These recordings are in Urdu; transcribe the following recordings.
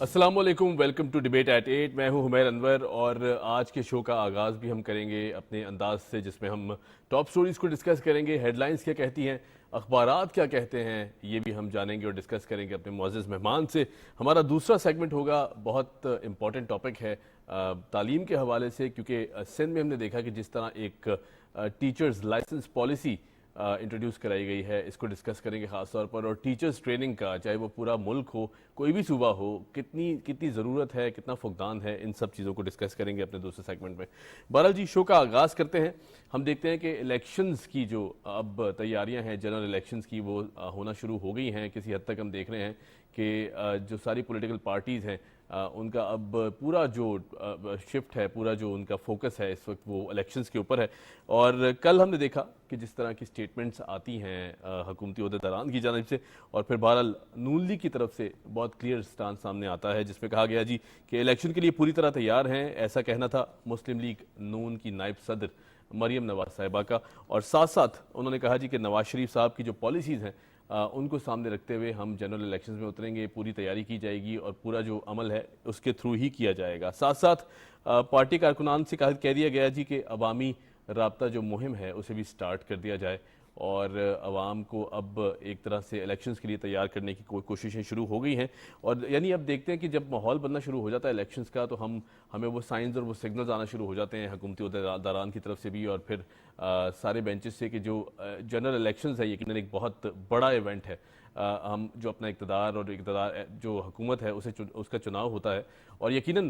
السلام علیکم، ویلکم ٹو ڈیبیٹ ایٹ 8. میں ہوں حمیر انور اور آج کے شو کا آغاز بھی ہم کریں گے اپنے انداز سے، جس میں ہم ٹاپ سٹوریز کو ڈسکس کریں گے. ہیڈ لائنز کیا کہتی ہیں، اخبارات کیا کہتے ہیں، یہ بھی ہم جانیں گے اور ڈسکس کریں گے اپنے معزز مہمان سے. ہمارا دوسرا سیگمنٹ ہوگا، بہت امپورٹنٹ ٹاپک ہے تعلیم کے حوالے سے، کیونکہ سندھ میں ہم نے دیکھا کہ جس طرح ایک ٹیچرز لائسنس پالیسی انٹروڈیوس کرائی گئی ہے، اس کو ڈسکس کریں گے خاص طور پر. اور ٹیچرز ٹریننگ کا، چاہے وہ پورا ملک ہو، کوئی بھی صوبہ ہو، کتنی ضرورت ہے، کتنا فقدان ہے، ان سب چیزوں کو ڈسکس کریں گے اپنے دوسرے سیگمنٹ میں. بہرحال جی، شو کا آغاز کرتے ہیں. ہم دیکھتے ہیں کہ الیکشنز کی جو اب تیاریاں ہیں، جنرل الیکشنز کی، وہ ہونا شروع ہو گئی ہیں. کسی حد تک ہم دیکھ رہے ہیں کہ جو ساری پولیٹیکل پارٹیز ہیں ان کا اب پورا جو شفٹ ہے، پورا جو ان کا فوکس ہے اس وقت، وہ الیکشنز کے اوپر ہے. اور کل ہم نے دیکھا کہ جس طرح کی سٹیٹمنٹس آتی ہیں حکومتی عہدیداران کی جانب سے، اور پھر بہرحال نون لیگ کی طرف سے بہت کلیئر سٹانس سامنے آتا ہے، جس میں کہا گیا جی کہ الیکشن کے لیے پوری طرح تیار ہیں. ایسا کہنا تھا مسلم لیگ نون کی نائب صدر مریم نواز صاحبہ کا. اور ساتھ ساتھ انہوں نے کہا جی کہ نواز شریف صاحب کی جو پالیسیز ہیں ان کو سامنے رکھتے ہوئے ہم جنرل الیکشنز میں اتریں گے، پوری تیاری کی جائے گی اور پورا جو عمل ہے اس کے تھرو ہی کیا جائے گا. ساتھ ساتھ پارٹی کارکنان سے کہہ دیا گیا جی کہ عوامی رابطہ جو مہم ہے اسے بھی سٹارٹ کر دیا جائے، اور عوام کو اب ایک طرح سے الیکشنز کے لیے تیار کرنے کی کوششیں شروع ہو گئی ہیں. اور یعنی اب دیکھتے ہیں کہ جب ماحول بننا شروع ہو جاتا ہے الیکشنز کا، تو ہمیں وہ سائنز اور وہ سگنلز آنا شروع ہو جاتے ہیں حکومتی عہدیداران کی طرف سے بھی، اور پھر سارے بینچز سے، کہ جو جنرل الیکشنز ہے یقیناً ایک بہت بڑا ایونٹ ہے. ہم جو اپنا اقتدار جو حکومت ہے اس کا چناؤ ہوتا ہے، اور یقیناً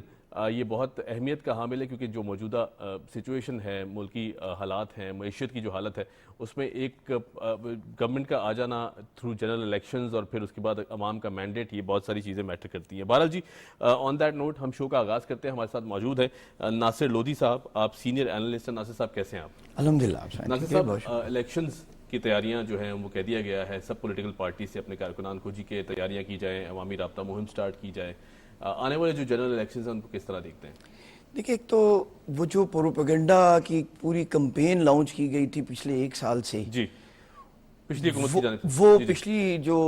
یہ بہت اہمیت کا حامل ہے، کیونکہ جو موجودہ سچویشن ہے، ملکی حالات ہیں، معیشت کی جو حالت ہے، اس میں ایک گورنمنٹ کا آ جانا تھرو جنرل الیکشنز اور پھر اس کے بعد عوام کا مینڈیٹ، یہ بہت ساری چیزیں میٹر کرتی ہیں. بہرحال جی، آن دیٹ نوٹ ہم شو کا آغاز کرتے ہیں. ہمارے ساتھ موجود ہیں ناصر لودھی صاحب، آپ سینئر اینالسٹ ہیں. ناصر صاحب کیسے ہیں آپ؟ الحمدللہ. ناصر صاحب، الیکشنز کی تیاریاں جو ہیں وہ کہہ دیا گیا ہے سب پولیٹیکل پارٹی سے اپنے کارکنان کو جی کہ تیاریاں کی جائیں، عوامی رابطہ مہم سٹارٹ کی جائے. آنے والے جو جنرل الیکشنز ہیں ان کو کس طرح دیکھتے ہیں؟ دیکھیں، ایک تو وہ جو پروپیگنڈا کی پوری کمپین لانچ کی گئی تھی پچھلے ایک سال سے، جی، پچھلی حکومت کی جانب سے، وہ جی پچھلی جو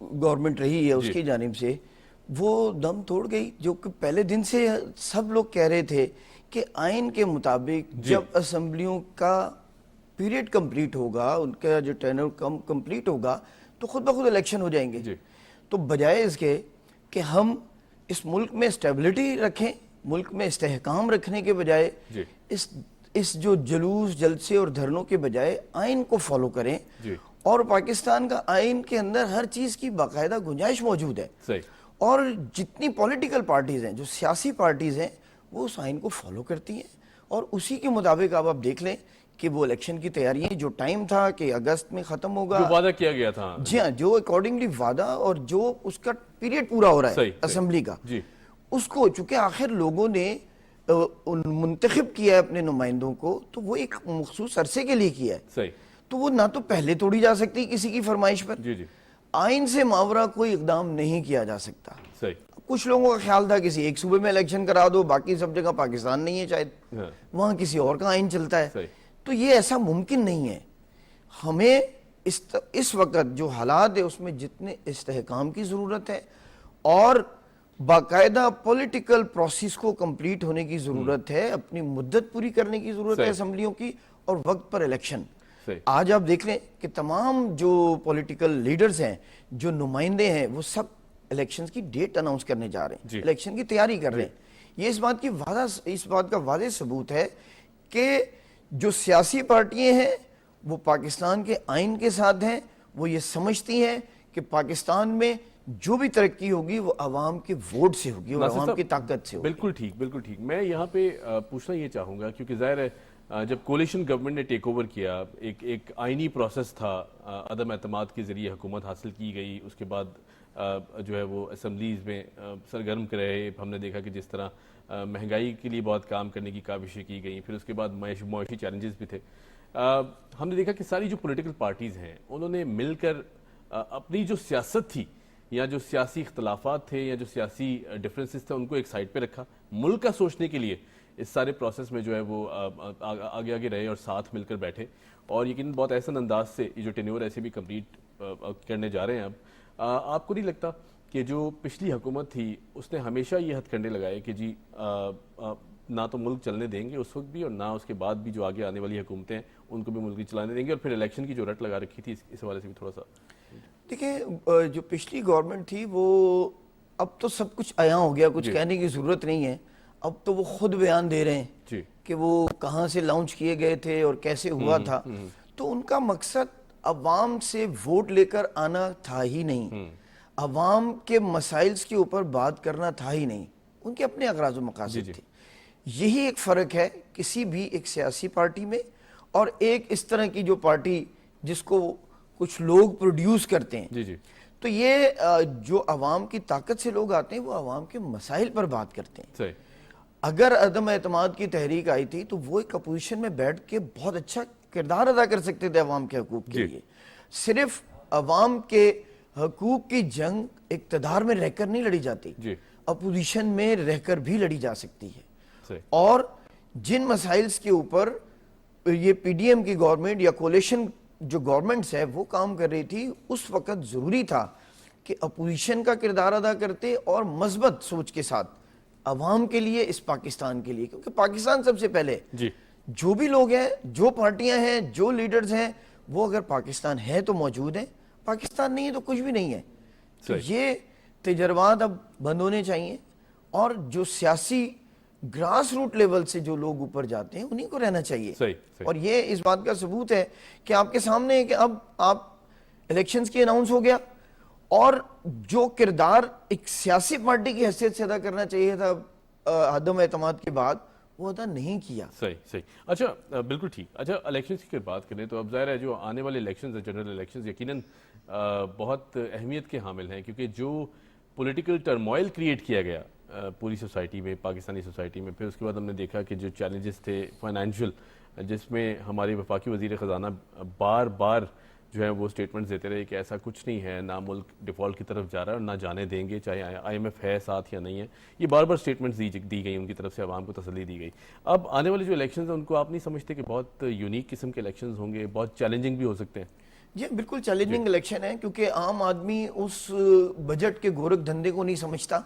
گورنمنٹ رہی ہے اس جی کی جانب سے وہ دم توڑ گئی. جو کہ پہلے دن سے سب لوگ کہہ رہے تھے کہ آئین کے مطابق جی جب اسمبلیوں کا پیریڈ کمپلیٹ ہوگا، ان کا جو ٹینر کمپلیٹ ہوگا، تو خود بخود الیکشن ہو جائیں گے. جی تو بجائے اس کے کہ ہم اس ملک میں اسٹیبلٹی رکھیں، ملک میں استحکام رکھنے کے بجائے جی اس جو جلوس جلسے اور دھرنوں کے بجائے آئین کو فالو کریں. جی اور پاکستان کا آئین کے اندر ہر چیز کی باقاعدہ گنجائش موجود ہے، صحیح. اور جتنی پولیٹیکل پارٹیز ہیں، جو سیاسی پارٹیز ہیں، وہ اس آئین کو فالو کرتی ہیں، اور اسی کے مطابق آپ دیکھ لیں کہ وہ الیکشن کی تیاریاں، جو ٹائم تھا کہ اگست میں ختم ہوگا، جو وعدہ کیا گیا تھا، جی ہاں، جو اکارڈنگلی وعدہ اور جو اس کا پیریڈ پورا ہو رہا ہے صحیح اسمبلی کا، جی اس کو چونکہ آخر لوگوں نے منتخب کیا ہے اپنے نمائندوں کو، تو وہ ایک مخصوص عرصے کے لیے کیا ہے. صحیح. تو وہ نہ تو پہلے توڑی جا سکتی کسی کی فرمائش پر، جی جی آئین سے ماورا کوئی اقدام نہیں کیا جا سکتا. صحیح. کچھ لوگوں کا خیال تھا کسی ایک صوبے میں الیکشن کرا دو، باقی سب جگہ پاکستان نہیں ہے شاید، ہاں وہاں کسی اور کا آئین چلتا ہے. صحیح. تو یہ ایسا ممکن نہیں ہے. ہمیں اس وقت جو حالات ہے اس میں جتنے استحکام کی ضرورت ہے اور باقاعدہ پولیٹیکل پروسیس کو کمپلیٹ ہونے کی ضرورت ہے، اپنی مدت پوری کرنے کی ضرورت ہے اسمبلیوں کی، اور وقت پر الیکشن. آج آپ دیکھ لیں کہ تمام جو پولیٹیکل لیڈرز ہیں، جو نمائندے ہیں، وہ سب الیکشنز کی ڈیٹ اناؤنس کرنے جا رہے ہیں، الیکشن کی تیاری کر رہے ہیں. یہ اس بات کا واضح ثبوت ہے کہ جو سیاسی پارٹیاں ہیں وہ پاکستان کے آئین کے ساتھ ہیں. وہ یہ سمجھتی ہیں کہ پاکستان میں جو بھی ترقی ہوگی وہ عوام کے ووٹ سے ہوگی اور عوام کی طاقت سے ہوگی. بالکل ٹھیک، بالکل ٹھیک. میں یہاں پہ پوچھنا یہ چاہوں گا، کیونکہ ظاہر ہے جب کولیشن گورنمنٹ نے ٹیک اوور کیا، ایک آئینی پروسیس تھا، عدم اعتماد کے ذریعے حکومت حاصل کی گئی. اس کے بعد جو ہے وہ اسمبلیز میں سرگرم رہے. ہم نے دیکھا کہ جس طرح مہنگائی کے لیے بہت کام کرنے کی کاوشیں کی گئیں، پھر اس کے بعد معاشی چیلنجز بھی تھے. ہم نے دیکھا کہ ساری جو پولیٹیکل پارٹیز ہیں انہوں نے مل کر اپنی جو سیاست تھی، یا جو سیاسی اختلافات تھے، یا جو سیاسی ڈفرینسز تھے، ان کو ایک سائڈ پہ رکھا. ملک کا سوچنے کے لیے اس سارے پروسیس میں جو ہے وہ آگے رہے اور ساتھ مل کر بیٹھے. اور یقیناً بہت احسن انداز سے یہ جو ٹینیور ایسے بھی کمپلیٹ کرنے جا رہے ہیں. اب آپ کو نہیں لگتا کہ جو پچھلی حکومت تھی اس نے ہمیشہ یہ ہتھ کنڈے لگائے کہ جی نہ تو ملک چلنے دیں گے اس وقت بھی، اور نہ اس کے بعد بھی جو آگے آنے والی حکومتیں ہیں ان کو بھی ملک چلانے دیں گے، اور پھر الیکشن کی جو رٹ لگا رکھی تھی اس حوالے سے بھی تھوڑا سا دیکھیں جو پچھلی گورنمنٹ تھی وہ اب تو سب کچھ عیاں ہو گیا، کچھ کہنے کی ضرورت نہیں ہے، اب تو وہ خود بیان دے رہے ہیں کہ وہ کہاں سے لانچ کیے گئے تھے اور کیسے ہوا تھا. تو ان کا مقصد عوام سے ووٹ لے کر آنا تھا ہی نہیں، عوام کے مسائلز کے اوپر بات کرنا تھا ہی نہیں، ان کے اپنے اغراض و مقاصد تھے. یہی ایک فرق ہے کسی بھی ایک سیاسی پارٹی میں اور ایک اس طرح کی جو پارٹی جس کو کچھ لوگ پروڈیوس کرتے ہیں. تو یہ جو عوام کی طاقت سے لوگ آتے ہیں وہ عوام کے مسائل پر بات کرتے ہیں. اگر عدم اعتماد کی تحریک آئی تھی تو وہ ایک اپوزیشن میں بیٹھ کے بہت اچھا کردار ادا کر سکتے تھے عوام کے حقوق کے لیے. صرف عوام کے حقوق کی جنگ اقتدار میں رہ کر نہیں لڑی جاتی، اپوزیشن میں رہ کر بھی لڑی جا سکتی ہے. اور جن مسائلز کے اوپر یہ پی ڈی ایم کی گورنمنٹ یا کولیشن جو گورنمنٹس ہے وہ کام کر رہی تھی، اس وقت ضروری تھا کہ اپوزیشن کا کردار ادا کرتے اور مثبت سوچ کے ساتھ عوام کے لیے، اس پاکستان کے لیے، کیونکہ پاکستان سب سے پہلے جو بھی لوگ ہیں، جو پارٹیاں ہیں، جو لیڈرز ہیں، وہ اگر پاکستان ہے تو موجود ہیں، پاکستان نہیں ہے تو کچھ بھی نہیں ہے. تو یہ تجربات اب بند ہونے چاہیے اور جو سیاسی گراس روٹ لیول سے جو لوگ اوپر جاتے ہیں انہیں کو رہنا چاہیے. اور یہ اس بات کا ثبوت ہے کہ آپ کے سامنے ہے کہ اب آپ الیکشنز کی اناؤنس ہو گیا اور جو کردار ایک سیاسی پارٹی کی حیثیت سے ادا کرنا چاہیے تھا عدم اعتماد کے بعد، وہ ادا نہیں کیا. صحیح. اچھا بالکل ٹھیک. اچھا الیکشنز کی بات کریں تو اب ظاہر ہے جو آنے والے الیکشنز ہیں، جنرل الیکشنز یقیناً بہت اہمیت کے حامل ہیں، کیونکہ جو پولیٹیکل ٹرموائل کریٹ کیا گیا پوری سوسائٹی میں، پاکستانی سوسائٹی میں، پھر اس کے بعد ہم نے دیکھا کہ جو چیلنجز تھے فائنینشیل، جس میں ہمارے وفاقی وزیر خزانہ بار بار جو ہے وہ سٹیٹمنٹس دیتے رہے کہ ایسا کچھ نہیں ہے، نہ ملک ڈیفالٹ کی طرف جا رہا ہے اور نہ جانے دیں گے، چاہے آئی ایم ایف ہے ساتھ یا نہیں ہے. یہ بار بار سٹیٹمنٹس دی گئی، ان کی طرف سے عوام کو تسلی دی گئی. اب آنے والے جو الیکشنز ہیں ان کو آپ نہیں سمجھتے کہ بہت یونیک قسم کے الیکشنز ہوں گے، بہت چیلنجنگ بھی ہو سکتے ہیں؟ جی بالکل چیلنجنگ الیکشن ہے، کیونکہ عام آدمی اس بجٹ کے گورکھ دھندے کو نہیں سمجھتا.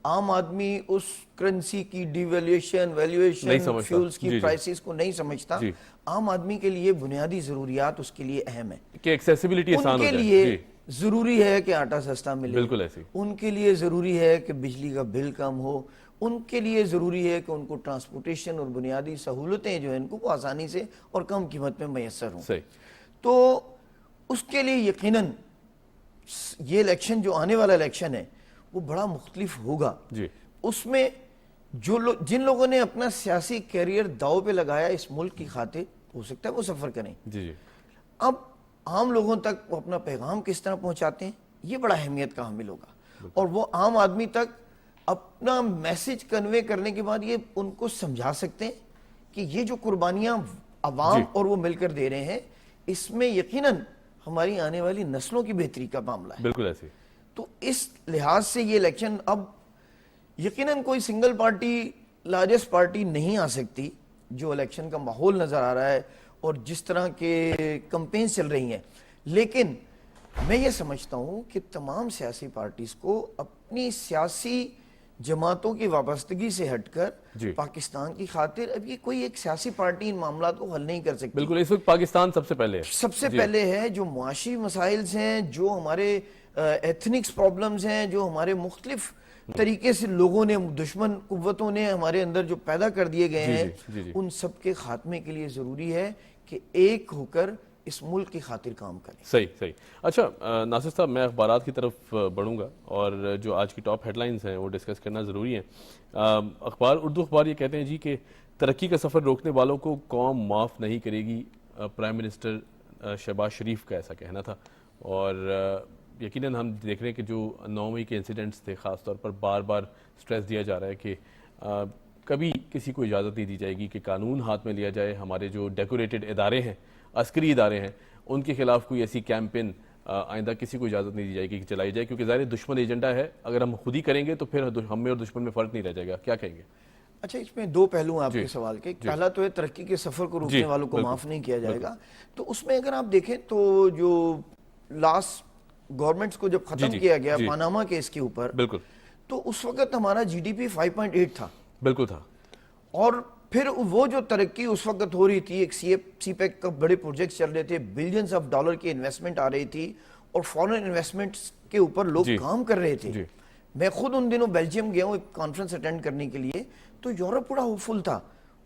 عام آدمی اس کرنسی کی ڈیویلیویشن، ویلیویشن، فیولز کی پرائسز کو نہیں سمجھتا. عام آدمی کے لیے بنیادی ضروریات اس کے لیے اہم ہے کہ ایکسیسیبلٹی آسان ہو جائے. ان کے لیے ضروری ہے کہ آٹا سستا ملے، بالکل ایسے. ان کے لیے ضروری ہے کہ بجلی کا بل کم ہو، ان کے لیے ضروری ہے کہ ان کو ٹرانسپورٹیشن اور بنیادی سہولتیں جو ہیں ان کو آسانی سے اور کم قیمت میں میسر ہوں. تو اس کے لیے یقیناً یہ الیکشن جو آنے والا الیکشن ہے وہ بڑا مختلف ہوگا. اس میں جن لوگوں نے اپنا سیاسی کیریئر داؤ پہ لگایا اس ملک کی خاطر، ہو سکتا ہے وہ سفر کریں. اب عام لوگوں تک وہ اپنا پیغام کس طرح پہنچاتے ہیں یہ بڑا اہمیت کا حامل ہوگا. اور وہ عام آدمی تک اپنا میسج کنوے کرنے کے بعد یہ ان کو سمجھا سکتے ہیں کہ یہ جو قربانیاں عوام اور وہ مل کر دے رہے ہیں، اس میں یقیناً ہماری آنے والی نسلوں کی بہتری کا معاملہ ہے. بالکل ایسے. تو اس لحاظ سے یہ الیکشن اب یقیناً کوئی سنگل پارٹی، لارجسٹ پارٹی نہیں آ سکتی. جو الیکشن کا ماحول نظر آ رہا ہے اور جس طرح کے کمپینز چل رہی ہیں، لیکن میں یہ سمجھتا ہوں کہ تمام سیاسی پارٹیز کو اپنی سیاسی جماعتوں کی وابستگی سے ہٹ کر پاکستان کی خاطر، اب یہ کوئی ایک سیاسی پارٹی ان معاملات کو حل نہیں کر سکتی. بالکل اس وقت پاکستان سب سے پہلے ہے. جو معاشی مسائل ہیں، جو ہمارے ایتھنکس پرابلمز ہیں، جو ہمارے مختلف طریقے سے لوگوں نے، دشمن قوتوں نے ہمارے اندر جو پیدا کر دیے گئے ہیں، ان سب کے خاتمے کے لیے ضروری ہے کہ ایک ہو کر اس ملک کی خاطر کام کریں. صحیح. اچھا ناصر صاحب، میں اخبارات کی طرف بڑھوں گا اور جو آج کی ٹاپ ہیڈ لائنز ہیں وہ ڈسکس کرنا ضروری ہیں. اردو اخبار یہ کہتے ہیں جی کہ ترقی کا سفر روکنے والوں کو قوم معاف نہیں کرے گی. پرائم منسٹر شہباز شریف کا ایسا کہنا تھا. اور یقیناً ہم دیکھ رہے ہیں کہ جو 9 مئی کے انسیڈنٹس تھے، خاص طور پر بار بار سٹریس دیا جا رہا ہے کہ کبھی کسی کو اجازت نہیں دی جائے گی کہ قانون ہاتھ میں لیا جائے. ہمارے جو ڈیکوریٹڈ ادارے ہیں، عسکری ادارے ہیں، ان کے خلاف کوئی ایسی کیمپین آئندہ کسی کو اجازت نہیں دی جائے گی کہ چلائی جائے، کیونکہ ظاہر دشمن ایجنڈا ہے. اگر ہم خود ہی کریں گے تو پھر ہم میں اور دشمن میں فرق نہیں رہ جائے گا. کیا کہیں گے؟ اچھا، اس میں دو پہلو ہیں آپ کے سوال کے. پہلا تو ہے ترقی کے سفر کو روکنے والوں کو معاف نہیں کیا جائے گا. تو اس میں اگر آپ دیکھیں تو جو لاسٹ گورنمنٹس کو جب ختم جی کیا گیا جی پاناما کیس کے اوپر، بالکل تو اس وقت ہمارا جی ڈی پی 5.8 تھا، بالکل تھا. اور پھر وہ جو ترقی اس وقت ہو رہی تھی، ایک سی پیک کا بڑے پروجیکٹس چل رہے تھے، بلینز آف ڈالر کی انویسٹمنٹ آ رہی تھی، اور فورن انویسٹمنٹس کے اوپر لوگ جی کام کر رہے تھے. جی میں خود ان دنوں بیلجیم گیا ہوں ایک کانفرنس اٹینڈ کرنے کے لیے، تو یورپ بڑا ہوپ فل تھا،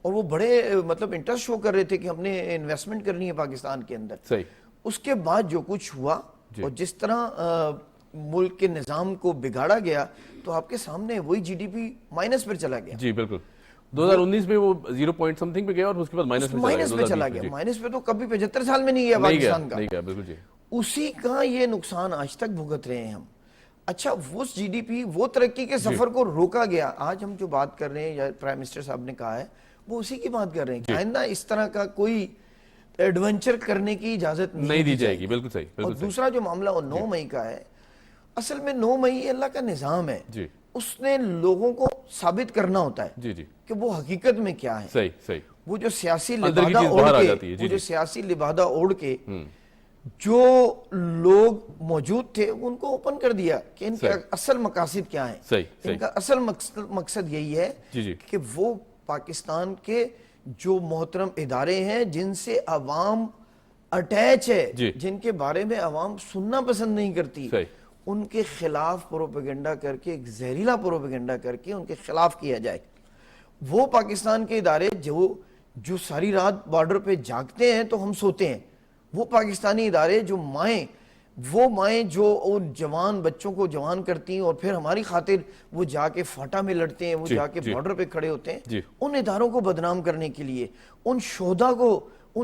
اور وہ بڑے مطلب انٹرسٹ شو کر رہے تھے کہ ہم نے انویسٹمنٹ کرنی ہے پاکستان کے اندر. صحیح. اس کے بعد جو کچھ ہوا اور جس طرح ملک کے نظام کو بگاڑا گیا، تو آپ کے سامنے وہی جی ڈی پی مائنس پر چلا گیا. جی بالکل. 2019 میں وہ 0 پوائنٹ سم تھنگ پہ گیا اور اس کے بعد مائنس پہ چلا گیا. مائنس پہ تو کبھی 75 سال میں نہیں گیا پاکستان کا. نہیں گیا بالکل. جی اسی کا یہ نقصان آج تک بھگت رہے ہیں ہم. اچھا وہ جی ڈی پی، وہ ترقی کے سفر کو روکا گیا. آج ہم جو بات کر رہے ہیں یا پرائم منسٹر صاحب نے کہا ہے، وہ اسی کی بات کر رہے ہیں. آئندہ اس طرح کا کوئی ایڈونچر کرنے کی اجازت نہیں دی جائے گی. بالکل صحیح. اور دوسرا جو معاملہ وہ 9 مئی کا ہے، اصل میں 9 مئی اللہ کا نظام ہے. جی اس نے لوگوں کو ثابت کرنا ہوتا ہے جی جی کہ وہ حقیقت میں کیا ہے. صحیح صحیح. وہ جو سیاسی اندر کی لبادہ چیز اوڑھ باہر آ کے، جاتی ہے. وہ جو سیاسی لبادہ اوڑھ کے جو لوگ موجود تھے ان کو اوپن کر دیا کہ ان کے اصل مقاصد کیا ہیں. صحیح. ان کا اصل مقصد یہی ہے کہ وہ پاکستان کے جو محترم ادارے ہیں جن سے عوام اٹیچ ہے، جن کے بارے میں عوام سننا پسند نہیں کرتی، ان کے خلاف پروپیگنڈا کر کے، ایک زہریلا پروپیگنڈا کر کے ان کے خلاف کیا جائے. وہ پاکستان کے ادارے جو ساری رات بارڈر پہ جاگتے ہیں تو ہم سوتے ہیں، وہ پاکستانی ادارے جو مائیں جو ان جوان بچوں کو جوان کرتی ہیں اور پھر ہماری خاطر وہ جا کے فاٹا میں لڑتے ہیں، وہ جا کے بارڈر پہ کھڑے ہوتے ہیں، ان اداروں کو بدنام کرنے کے لیے، ان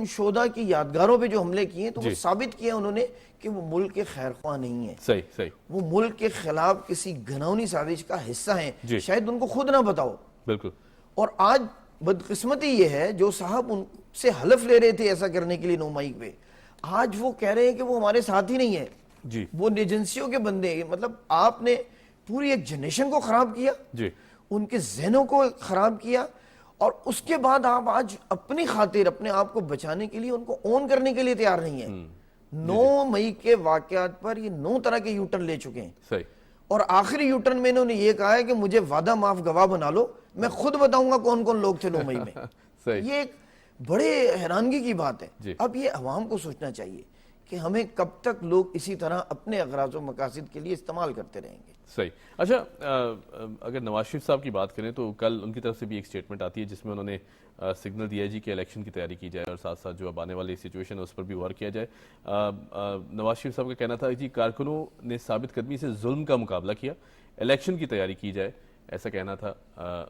شہداء کی یادگاروں پہ جو حملے کیے تو وہ ثابت کیا انہوں نے کہ وہ ملک کے خیر خواہ نہیں ہیں. صحیح. وہ ملک کے خلاف کسی گھناؤنی سازش کا حصہ ہیں، شاید ان کو خود نہ بتاؤ. بالکل. اور آج بدقسمتی یہ ہے، جو صاحب ان سے حلف لے رہے تھے ایسا کرنے کے لیے 9 مئی پہ، آج وہ کہہ رہے ہیں کہ وہ ہمارے ساتھ ہی نہیں ہے. وہ ایجنسیوں کے بندے ہیں. مطلب آپ نے پوری ایک جنریشن کو خراب کیا، ان کے ذہنوں کو خراب کیا، اور اس کے بعد آپ آج اپنی خاطر اپنے آپ کو بچانے کے لیے ان کو اون کرنے کے لیے تیار نہیں ہیں. 9 مئی کے واقعات پر یہ 9 طرح کے یوٹرن لے چکے ہیں. اور آخری یوٹرن میں انہوں نے یہ کہا ہے کہ مجھے وعدہ معاف گواہ بنا لو، میں خود بتاؤں گا کون کون لوگ تھے 9 مئی میں. یہ ایک بڑے حیرانگی کی بات ہے. اب یہ عوام کو سوچنا چاہیے کہ ہمیں کب تک لوگ اسی طرح اپنے اغراض و مقاصد کے لیے استعمال کرتے رہیں گے. صحیح. اچھا اگر نواز شریف صاحب کی بات کریں تو کل ان کی طرف سے بھی ایک سٹیٹمنٹ آتی ہے جس میں انہوں نے سگنل دیا جی کہ الیکشن کی تیاری کی جائے اور ساتھ ساتھ جو اب آنے والی سچویشن ہے اس پر بھی غور کیا جائے. نواز شریف صاحب کا کہنا تھا جی کارکنوں نے ثابت قدمی سے ظلم کا مقابلہ کیا، الیکشن کی تیاری کی جائے، ایسا کہنا تھا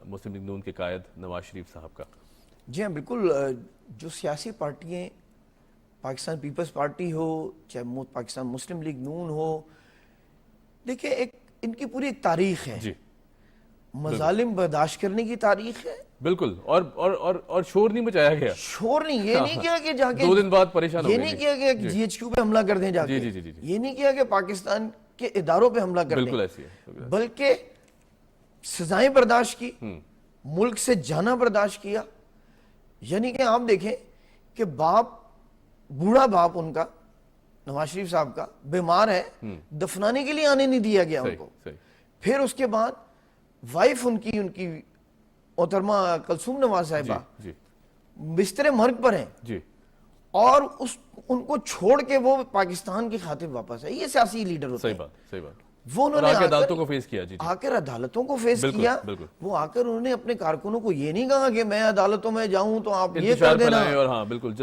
مسلم لیگ نون کے قائد نواز شریف صاحب کا. جی ہاں بالکل. جو سیاسی پارٹیاں، پاکستان پیپلز پارٹی ہو چاہے پاکستان مسلم لیگ نون ہو، دیکھیں ان کی پوری ایک تاریخ ہے. مظالم برداشت کرنے کی تاریخ ہے. بالکل. اور شور نہیں مچایا گیا. شور نہیں. یہ نہیں کیا کہ جا کے 2 دن بعد پریشان ہو گئے. یہ نہیں کیا کہ جی ایچ کیو پہ حملہ کر دیں جا کے. یہ نہیں کیا کہ پاکستان کے اداروں پہ حملہ کر دیں. بالکل ایسی ہے. بلکہ سزائیں برداشت کی، ملک سے جانا برداشت کیا. یعنی کہ آپ دیکھیں کہ بوڑھا باپ ان کا نواز شریف صاحب کا بیمار ہے، دفنانے کے لیے آنے نہیں دیا گیا ان کو. پھر اس کے بعد وائف ان کی محترمہ کلثوم نواز صاحبہ بستر مرگ پر ہیں، اور ان کو چھوڑ کے وہ پاکستان کی خاطر واپس ہے. یہ سیاسی لیڈر ہوتے ہیں. صحیح بات. وہ انہوں نے عدالتوں کو فیس کیا. آ کر عدالتوں کو فیس کیا. وہ آ کر انہوں نے اپنے کارکنوں کو یہ نہیں کہا کہ میں عدالتوں میں جاؤں تو آپ یہ کر دینا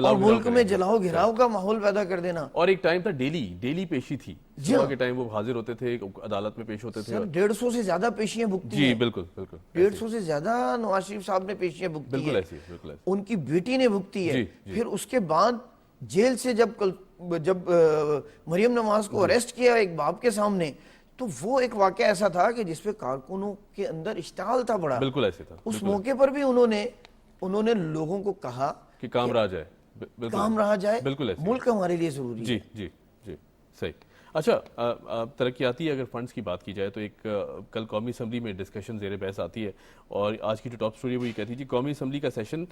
اور ملک میں جلاؤ گھراؤ کا ماحول پیدا کر دینا. اور ایک ٹائم تھا ڈیلی پیشی تھی. صبح کے ٹائم وہ حاضر ہوتے تھے، عدالت میں پیش ہوتے تھے. 150 سے زیادہ پیشیاں بھگتی ہیں. جی بالکل. 150 سے زیادہ نواز شریف صاحب نے پیشیاں بھگتی ہیں. بالکل. ان کی بیٹی نے بھگتی ہے. پھر اس کے بعد جیل سے جب مریم نواز کو اریسٹ کیا ایک باپ کے سامنے، تو وہ ایک واقعہ ایسا تھا کہ جس پہ کارکنوں کے اندر اشتعال تھا بڑا. بالکل ایسے تھا. اس موقع پر بھی انہوں نے لوگوں کو کہا کہ کام رہا جائے. بالکل ایسے. ملک ہمارے لیے ضروری ہے. جی صحیح. اچھا ترقیاتی اگر فنڈز کی بات کی جائے تو ایک کل قومی اسمبلی میں ڈسکشن زیر بحث آتی ہے، اور آج کی جو ٹاپ سٹوری وہ یہ کہتی ہے جی قومی اسمبلی کا سیشن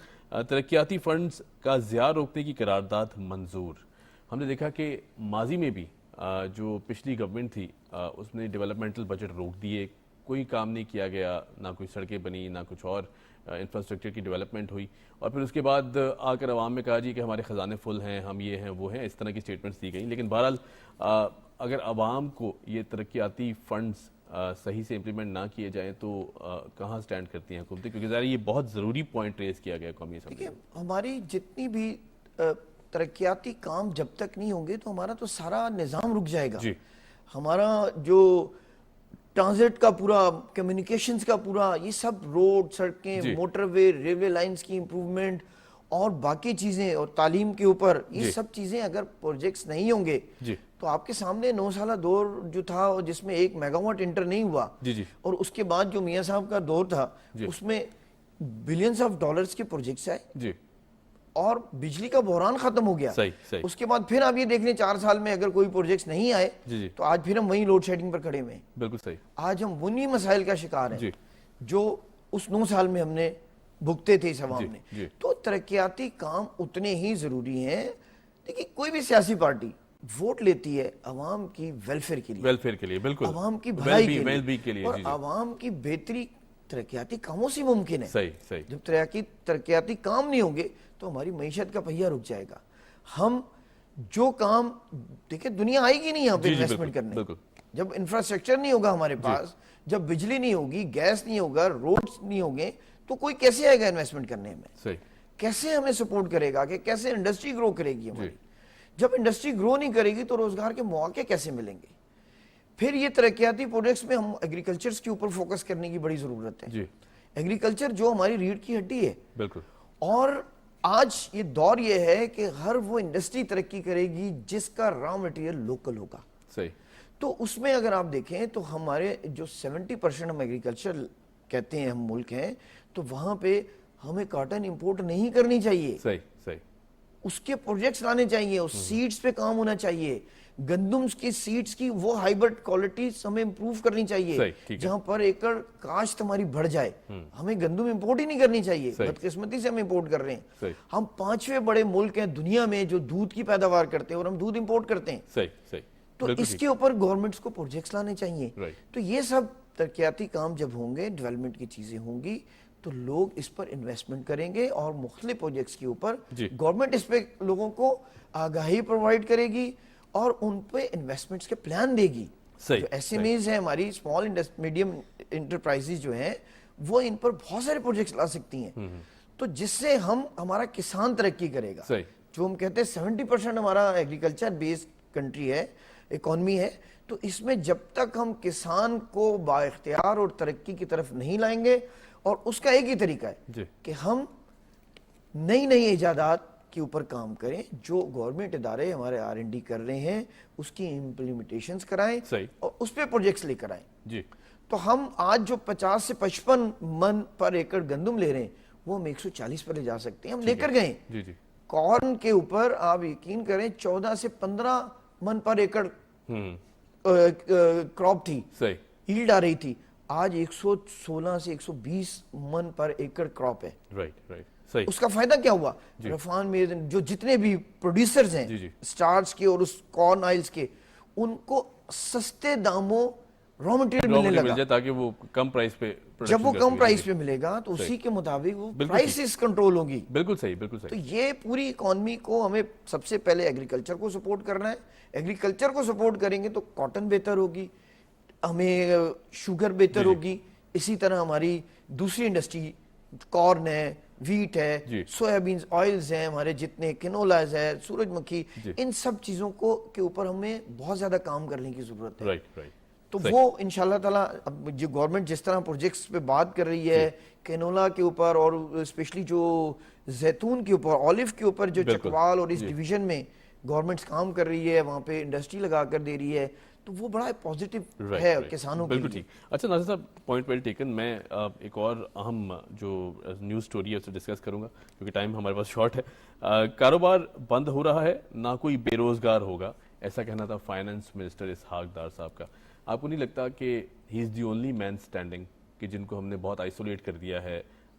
ترقیاتی فنڈز کا ضیاع روکنے کی قرارداد منظور. ہم نے دیکھا کہ ماضی میں بھی جو پچھلی گورنمنٹ تھی اس نے ڈیولپمنٹل بجٹ روک دیے, کوئی کام نہیں کیا گیا, نہ کوئی سڑکیں بنی نہ کچھ اور انفراسٹرکچر کی ڈیولپمنٹ ہوئی, اور پھر اس کے بعد آ کر عوام میں کہا جی کہ ہمارے خزانے فل ہیں, ہم یہ ہیں وہ ہیں, اس طرح کی سٹیٹمنٹس دی گئیں. لیکن بہرحال اگر عوام کو یہ ترقیاتی فنڈز صحیح سے امپلیمنٹ نہ کیے جائیں تو کہاں سٹینڈ کرتی ہیں حکومتیں, کیونکہ ظاہر یہ بہت ضروری پوائنٹ ریز کیا گیا قومی اسمبلی میں. ہماری جتنی بھی ترقیاتی کام جب تک نہیں ہوں گے تو ہمارا تو سارا نظام رک جائے گا. جی ہمارا جو ٹرانزٹ کا پورا, کمیونیکیشنز کا پورا, یہ سب روڈ, سڑکیں, موٹر وے, ریلوے لائنز کی امپروومنٹ اور باقی چیزیں, اور تعلیم کے اوپر, یہ سب چیزیں اگر پروجیکٹس نہیں ہوں گے تو آپ کے سامنے 9 سالہ دور جو تھا جس میں 1 میگا واٹ انٹر نہیں ہوا, اور اس کے بعد جو میاں صاحب کا دور تھا اس میں بلینز آف ڈالرز کے پروجیکٹس آئے اور بجلی کا بحران ختم ہو گیا. اس کے بعد پھر آپ یہ دیکھ لیں 4 سال میں اگر کوئی پروجیکٹس نہیں آئے تو آج پھر ہم وہیں لوڈ شیڈنگ پر کھڑے ہوئے ہیں. بالکل صحیح. آج ہم انہی مسائل کا شکار ہیں جو اس 9 سال میں ہم نے بھگتے تھے اس عوام نے. تو ترقیاتی کام اتنے ہی ضروری ہیں. دیکھیں کوئی بھی سیاسی پارٹی ووٹ لیتی ہے عوام کی ویلفیئر کے لیے, بالکل, عوام کی بھلائی کے لیے, اور عوام کی بہتری ترقیاتی کاموں سے ممکن ہے. صحیح. جب ترقیاتی کام نہیں ہوں گے تو ہماری معیشت کا پہیہ رک جائے گا. ہم جو کام دیکھیں, دنیا آئے گی نہیں یہاں پہ انویسٹمنٹ کرنے. جب انفراسٹرکچر نہیں ہوگا ہمارے پاس, جب بجلی نہیں ہوگی, گیس نہیں ہوگا, روڈز نہیں ہوں گے, تو کوئی کیسے آئے گا انویسٹمنٹ کرنے میں؟ کیسے ہمیں سپورٹ کرے گا, کہ کیسے انڈسٹری گرو کرے گی ہماری؟ جب انڈسٹری گرو نہیں کرے گی تو روزگار کے مواقع کیسے ملیں گے؟ پھر یہ ترقیاتی پروجیکٹس میں ہم ایگریکلچرز کے اوپر فوکس کرنے کی بڑی ضرورت ہے. ایگریکلچر جو ہماری ریڑھ کی ہڈی ہے, بالکل. اور آج یہ دور یہ ہے کہ ہر وہ انڈسٹری ترقی کرے گی جس کا را مٹیریل لوکل ہوگا. صحیح. تو اس میں اگر آپ دیکھیں تو ہمارے جو 70% ہم ایگریکلچر کہتے ہیں ہم ملک ہیں, تو وہاں پہ ہمیں کاٹن امپورٹ نہیں کرنی چاہیے. صحیح. اس کے پروجیکٹس لانے چاہیے, اس سیڈز پہ کام ہونا چاہیے, گندم کی سیڈز کی وہ ہائیبرڈ کوالٹیز ہمیں امپروو کرنی چاہیے, جہاں پر ایکڑ کاشت ہماری بڑھ جائے. ہمیں گندم امپورٹ ہی نہیں کرنی چاہیے, بدقسمتی سے ہم امپورٹ کر رہے ہیں. ہم 5ویں بڑے ملک ہیں دنیا میں جو دودھ کی پیداوار کرتے ہیں, اور ہم دودھ امپورٹ کرتے ہیں. تو اس کے اوپر گورنمنٹس کو پروجیکٹس لانے چاہیے. تو یہ سب ترقیاتی کام جب ہوں گے, ڈیولپمنٹ کی چیزیں ہوں گی, تو لوگ اس پر انویسٹمنٹ کریں گے, اور مختلف پروجیکٹس کے اوپر گورنمنٹ اس پہ لوگوں کو آگاہی پرووائڈ کرے گی اور ان پہ انویسٹمنٹس کے پلان دے گی. جو ایس ایم ایز ہیں ہماری, اسمال میڈیم انٹرپرائزز جو ہیں, وہ ان پر بہت سارے پروجیکٹس لا سکتی ہیں. تو جس سے ہمارا کسان ترقی کرے گا. جو ہم کہتے ہیں 70% ہمارا ایگریکلچر بیسڈ کنٹری ہے, اکانومی ہے, تو اس میں جب تک ہم کسان کو با اختیار اور ترقی کی طرف نہیں لائیں گے, اور اس کا ایک ہی طریقہ ہے کہ ہم نئی ایجادات کے اوپر کام کریں, جو گورنمنٹ ادارے ہمارے R&D کر رہے ہیں اس کی امپلیمنٹیشنز کرائیں اور اس پہ پروجیکٹس لے کر آئیں. تو ہم آج جو 50 سے 55 من پر ایکڑ گندم لے رہے ہیں, وہ ہم 140 پر لے جا سکتے ہیں. ہم لے کر گئے. کارن کے اوپر آپ یقین کریں 14 سے 15 من پر ایکڑ کراپ تھی, ایلڈ آ رہی تھی. آج 116 سے 120 من پر ایکڑ کراپ ہے. اس کا فائدہ کیا ہوا؟ رفان میں جو جتنے بھی پروڈیوسرز ہیں سٹارچ کے اور اس کارن آئلز کے, ان کو سستے داموں را مٹیریل ملنے لگا, تاکہ وہ کم پرائس پہ, جب وہ کم پرائس پہ ملے گا تو اسی کے مطابق وہ پرائسز کنٹرول ہوگی. بالکل صحیح. تو یہ پوری اکانومی کو ہمیں سب سے پہلے ایگریکلچر کو سپورٹ کرنا ہے. ایگریکلچر کو سپورٹ کریں گے تو کاٹن بہتر ہوگی, ہمیں شوگر بہتر ہوگی, اسی طرح ہماری دوسری انڈسٹری کارن ہے, ویٹ ہے, سویا بینز آئلز ہیں, ہمارے جتنے کنولاز ہے, سورج مکھی, ان سب چیزوں کو کے اوپر ہمیں بہت زیادہ کام کرنے کی ضرورت ہے. تو وہ انشاءاللہ تعالیٰ جو گورنمنٹ جس طرح پروجیکٹس پہ بات کر رہی ہے, کینولا کے اوپر اور اسپیشلی جو زیتون کے اوپر, آلیو کے اوپر, جو چکوال اور اس ڈویژن میں گورنمنٹس کام کر رہی ہے, وہاں پہ انڈسٹری لگا کر دے رہی ہے, تو وہ بڑا پازیٹیو ہے کسانوں کے لیے. بالکل ٹھیک. اچھا ناصر صاحب, پوائنٹ ویل ٹیکن. میں ایک اور اہم جو نیوز سٹوری ہے اسے ڈسکس کروں گا کیونکہ ٹائم ہمارے پاس شارٹ ہے. کاروبار بند ہو رہا ہے, نہ کوئی بے روزگار ہوگا, ایسا کہنا تھا فائنانس منسٹر اسحاق ڈار صاحب کا. آپ کو نہیں لگتا کہ ہی از دی اونلی مین اسٹینڈنگ, کہ جن کو ہم نے بہت آئسولیٹ کر دیا ہے,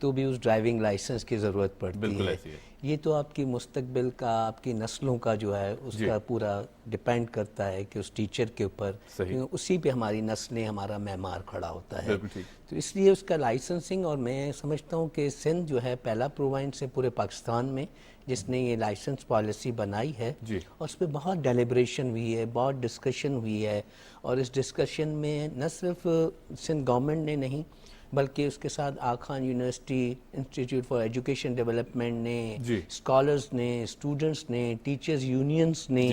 تو بھی اس ڈرائیونگ لائسنس کی ضرورت پڑتی بالکل ہے. ایسی ہے. یہ تو آپ کی مستقبل کا، آپ کی نسلوں کا جو ہے اس کا پورا ڈیپینڈ کرتا ہے کہ اس ٹیچر کے اوپر، اسی پہ ہماری نسلیں، ہمارا معمار کھڑا ہوتا ہے. تو اس لیے اس کا لائسنسنگ، اور میں سمجھتا ہوں کہ سندھ جو ہے پہلا پروونس ہے پورے پاکستان میں جس نے یہ لائسنس پالیسی بنائی ہے، اور اس پہ بہت ڈیلیبریشن ہوئی ہے، بہت ڈسکشن ہوئی ہے. اور اس ڈسکشن میں نہ صرف سندھ گورنمنٹ نے نہیں بلکہ اس کے ساتھ Aga Khan university, institute for education development نے، اسکالرز نے، اسٹوڈنٹس نے، ٹیچرز یونینز نے،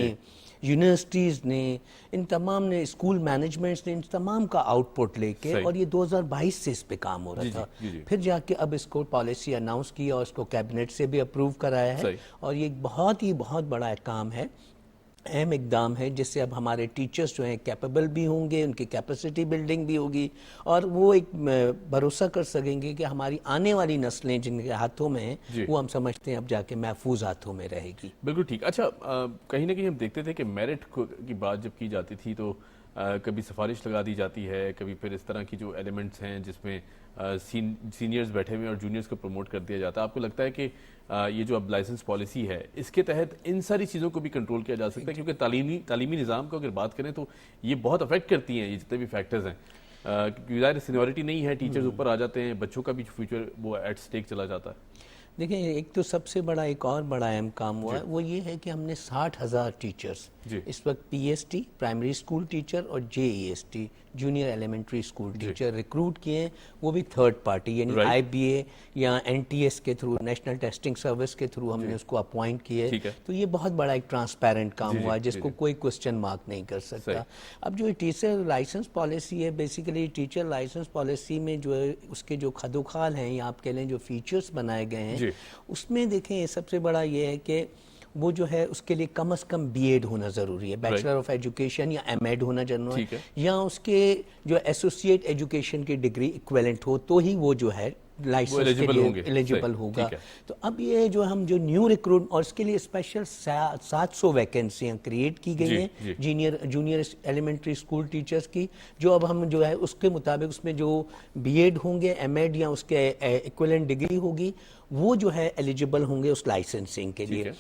یونیورسٹیز نے، ان تمام نے، اسکول مینجمنٹس نے، ان تمام کا آؤٹ پٹ لے کے، اور یہ 2022 سے اس پہ کام ہو رہا تھا. پھر جا کے اب اس کو پالیسی اناؤنس کیا اور اس کو کیبنٹ سے بھی اپروو کرایا ہے. اور یہ بہت بڑا کام ہے، اہم اقدام ہے، جس سے اب ہمارے ٹیچرز جو ہیں کیپیبل بھی ہوں گے، ان کی کیپیسٹی بلڈنگ بھی ہوگی، اور وہ ایک بھروسہ کر سکیں گے کہ ہماری آنے والی نسلیں جن کے ہاتھوں میں ہیں وہ ہم سمجھتے ہیں اب جا کے محفوظ ہاتھوں میں رہے گی. بالکل ٹھیک. اچھا، کہیں نہ کہیں ہم دیکھتے تھے کہ میرٹ کی بات جب کی جاتی تھی تو کبھی سفارش لگا دی جاتی ہے، کبھی پھر اس طرح کی جو ایلیمنٹس ہیں جس میں سینئرز بیٹھے ہوئے اور جونیئرز کو پروموٹ کر دیا جاتا ہے. آپ کو لگتا ہے کہ یہ جو اب لائسنس پالیسی ہے اس کے تحت ان ساری چیزوں کو بھی کنٹرول کیا جا سکتا ہے؟ کیونکہ تعلیمی نظام کو اگر بات کریں تو یہ بہت افیکٹ کرتی ہیں یہ جتنے بھی فیکٹرز ہیں، کیونکہ ظاہر سینیورٹی نہیں ہے، ٹیچرز اوپر آ جاتے ہیں، بچوں کا بھی فیوچر وہ ایٹ سٹیک چلا جاتا ہے. دیکھیں، ایک تو سب سے بڑا ایک اور بڑا اہم کام ہوا ہے، وہ یہ ہے کہ ہم نے 60,000 ٹیچرز اس وقت P S T primary school teacher اور J E S T junior elementary school teacher recruit کیے ہیں، وہ بھی تھرڈ پارٹی یعنی آئی بی اے یا این ٹی ایس کے تھرو، نیشنل ٹیسٹنگ سروس کے تھرو ہم نے اس کو اپوائنٹ کیے. تو یہ بہت بڑا ایک ٹرانسپیرنٹ کام ہوا جس کو کوئی کوسچن مارک نہیں کر سکتا. اب جو ٹیچر لائسنس پالیسی ہے، بیسیکلی ٹیچر لائسنس پالیسی میں جو ہے اس کے جو خد و خال ہیں یا آپ کہہ لیں جو فیچرز بنائے گئے ہیں، اس میں دیکھیں سب سے بڑا یہ ہے کہ وہ جو ہے اس کے لیے کم از کم بی ایڈ ہونا ضروری ہے، بیچلر آف ایجوکیشن یا ایم ایڈ ہونا ضروری ہے، یا اس کے جو ایسوسیٹ ایجوکیشن کی ڈگری ایکویلنٹ ہو تو ہی وہ جو ہے لائسنس کے لیے ایلیجیبل ہوگا. تو اب یہ جو ہم جو نیو ریکروٹ، اور اس کے لیے اسپیشل 700 ویکینسیاں کریٹ کی گئی ہیں جونیئر ایلیمنٹری اسکول ٹیچرز کی، جو اب ہم جو ہے اس کے مطابق اس میں جو بی ایڈ ہوں گے، ایم ایڈ یا اس کے ایکویلنٹ ڈگری ہوگی، وہ جو ہے ایلیجیبل ہوں گے اس لائسنسنگ کے لیے.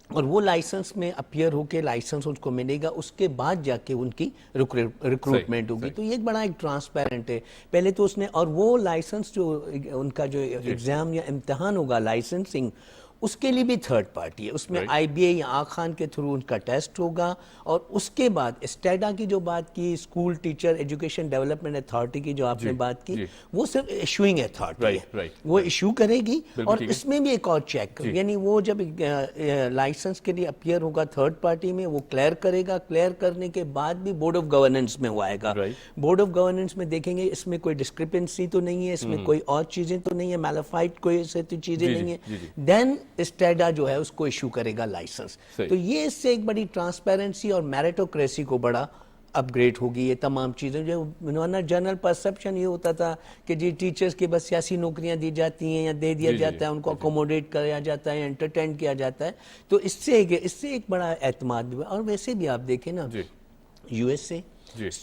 اور وہ لائسنس میں اپیئر ہو کے لائسنس ان کو ملے گا، اس کے بعد جا کے ان کی ریکروٹمنٹ ہوگی. تو یہ ایک بڑا ایک ٹرانسپیرنٹ ہے. پہلے تو اس نے، اور وہ لائسنس جو ان کا جو ایگزام یا امتحان ہوگا لائسنسنگ، اس کے لیے بھی تھرڈ پارٹی ہے، اس میں آئی بی اے یا آغا خان کے تھرو ان کا ٹیسٹ ہوگا. اور اس کے بعد اسٹیڈا کی جو بات کی، school teacher education development authority کی جو آپ نے بات کی، وہ صرف ایشوئنگ اتھارٹی ہے، وہ ایشو کرے گی. اور اس میں بھی ایک اور چیک، یعنی وہ جب لائسنس کے لیے اپیئر ہوگا تھرڈ پارٹی میں، وہ کلیئر کرے گا، کلیئر کرنے کے بعد بھی بورڈ آف گورننس میں وہ آئے گا. بورڈ آف گورننس میں دیکھیں گے اس میں کوئی ڈسکرپنسی تو نہیں ہے، اس میں کوئی اور چیزیں تو نہیں ہے، میلافائٹ کوئی ایسے چیزیں نہیں ہیں، دین اسٹیڈا جو ہے اس کو ایشو کرے گا لائسنس. تو یہ اس سے ایک بڑی ٹرانسپیرنسی اور میریٹوکریسی کو بڑا اپ گریڈ ہوگی. یہ تمام چیزیں جو جنرل پرسپشن یہ ہوتا تھا کہ جی ٹیچرز کی بس سیاسی نوکریاں دی جاتی ہیں یا دے دیا جاتا ہے، ان کو اکوموڈیٹ کیا جاتا ہے یا انٹرٹین کیا جاتا ہے. تو اس سے ایک بڑا اعتماد بھی. اور ویسے بھی آپ دیکھیں نا، یو ایس اے،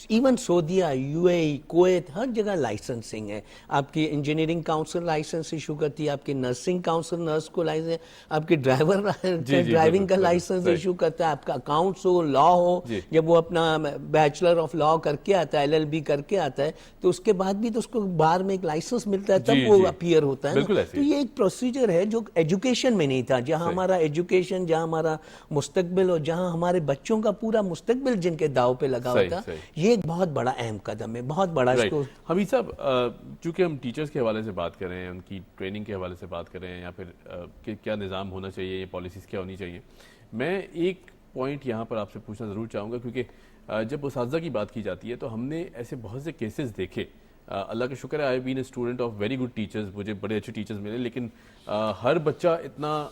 ایون سعودیہ، یو اے ای، کویت، ہر جگہ لائسنسنگ ہے. آپ کی انجینئرنگ کاؤنسل لائسنس ایشو کرتی ہے، آپ کی نرسنگ کاؤنسل نرس کو لائسنس، آپ کی ڈرائیونگ کا لائسنس ایشو کرتا ہے، آپ کا اکاؤنٹس ہو، لا ہو، جب وہ اپنا بیچلر آف لا کر کے آتا ہے، LLB کر کے آتا ہے، تو اس کے بعد بھی تو اس کو بار میں ایک لائسنس ملتا ہے، تب وہ اپیئر ہوتا ہے. تو یہ ایک پروسیجر ہے جو ایجوکیشن میں نہیں تھا. جہاں ہمارا ایجوکیشن، جہاں ہمارا مستقبل اور جہاں ہمارے بچوں کا پورا مستقبل جن کے داؤ پہ لگا ہوتا، یہ ایک بہت بڑا اہم قدم ہے، بہت بڑا. اس کو حمید صاحب، چونکہ ہم ٹیچرز کے حوالے سے بات کر رہے ہیں، ان کی ٹریننگ کے حوالے سے بات کر رہے ہیں، یا پھر کیا نظام ہونا چاہیے، یہ پالیسیز کیا ہونی چاہیے، میں ایک پوائنٹ یہاں پر آپ سے پوچھنا ضرور چاہوں گا، کیونکہ جب اساتذہ کی بات کی جاتی ہے تو ہم نے ایسے بہت سے کیسز دیکھے. اللہ کا شکر ہے، I been a student of very good teachers, مجھے بڑے اچھے ٹیچرز ملے، لیکن ہر بچہ اتنا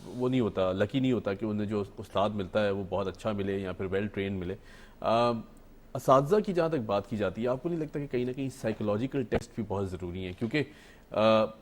وہ نہیں ہوتا، لکی نہیں ہوتا کہ انہیں جو استاد ملتا ہے وہ بہت اچھا ملے یا پھر ویل ٹرینڈ ملے. اساتذہ کی جہاں تک بات کی جاتی ہے، آپ کو نہیں لگتا کہ کہیں نہ کہیں سائیکولوجیکل ٹیسٹ بھی بہت ضروری ہیں؟ کیونکہ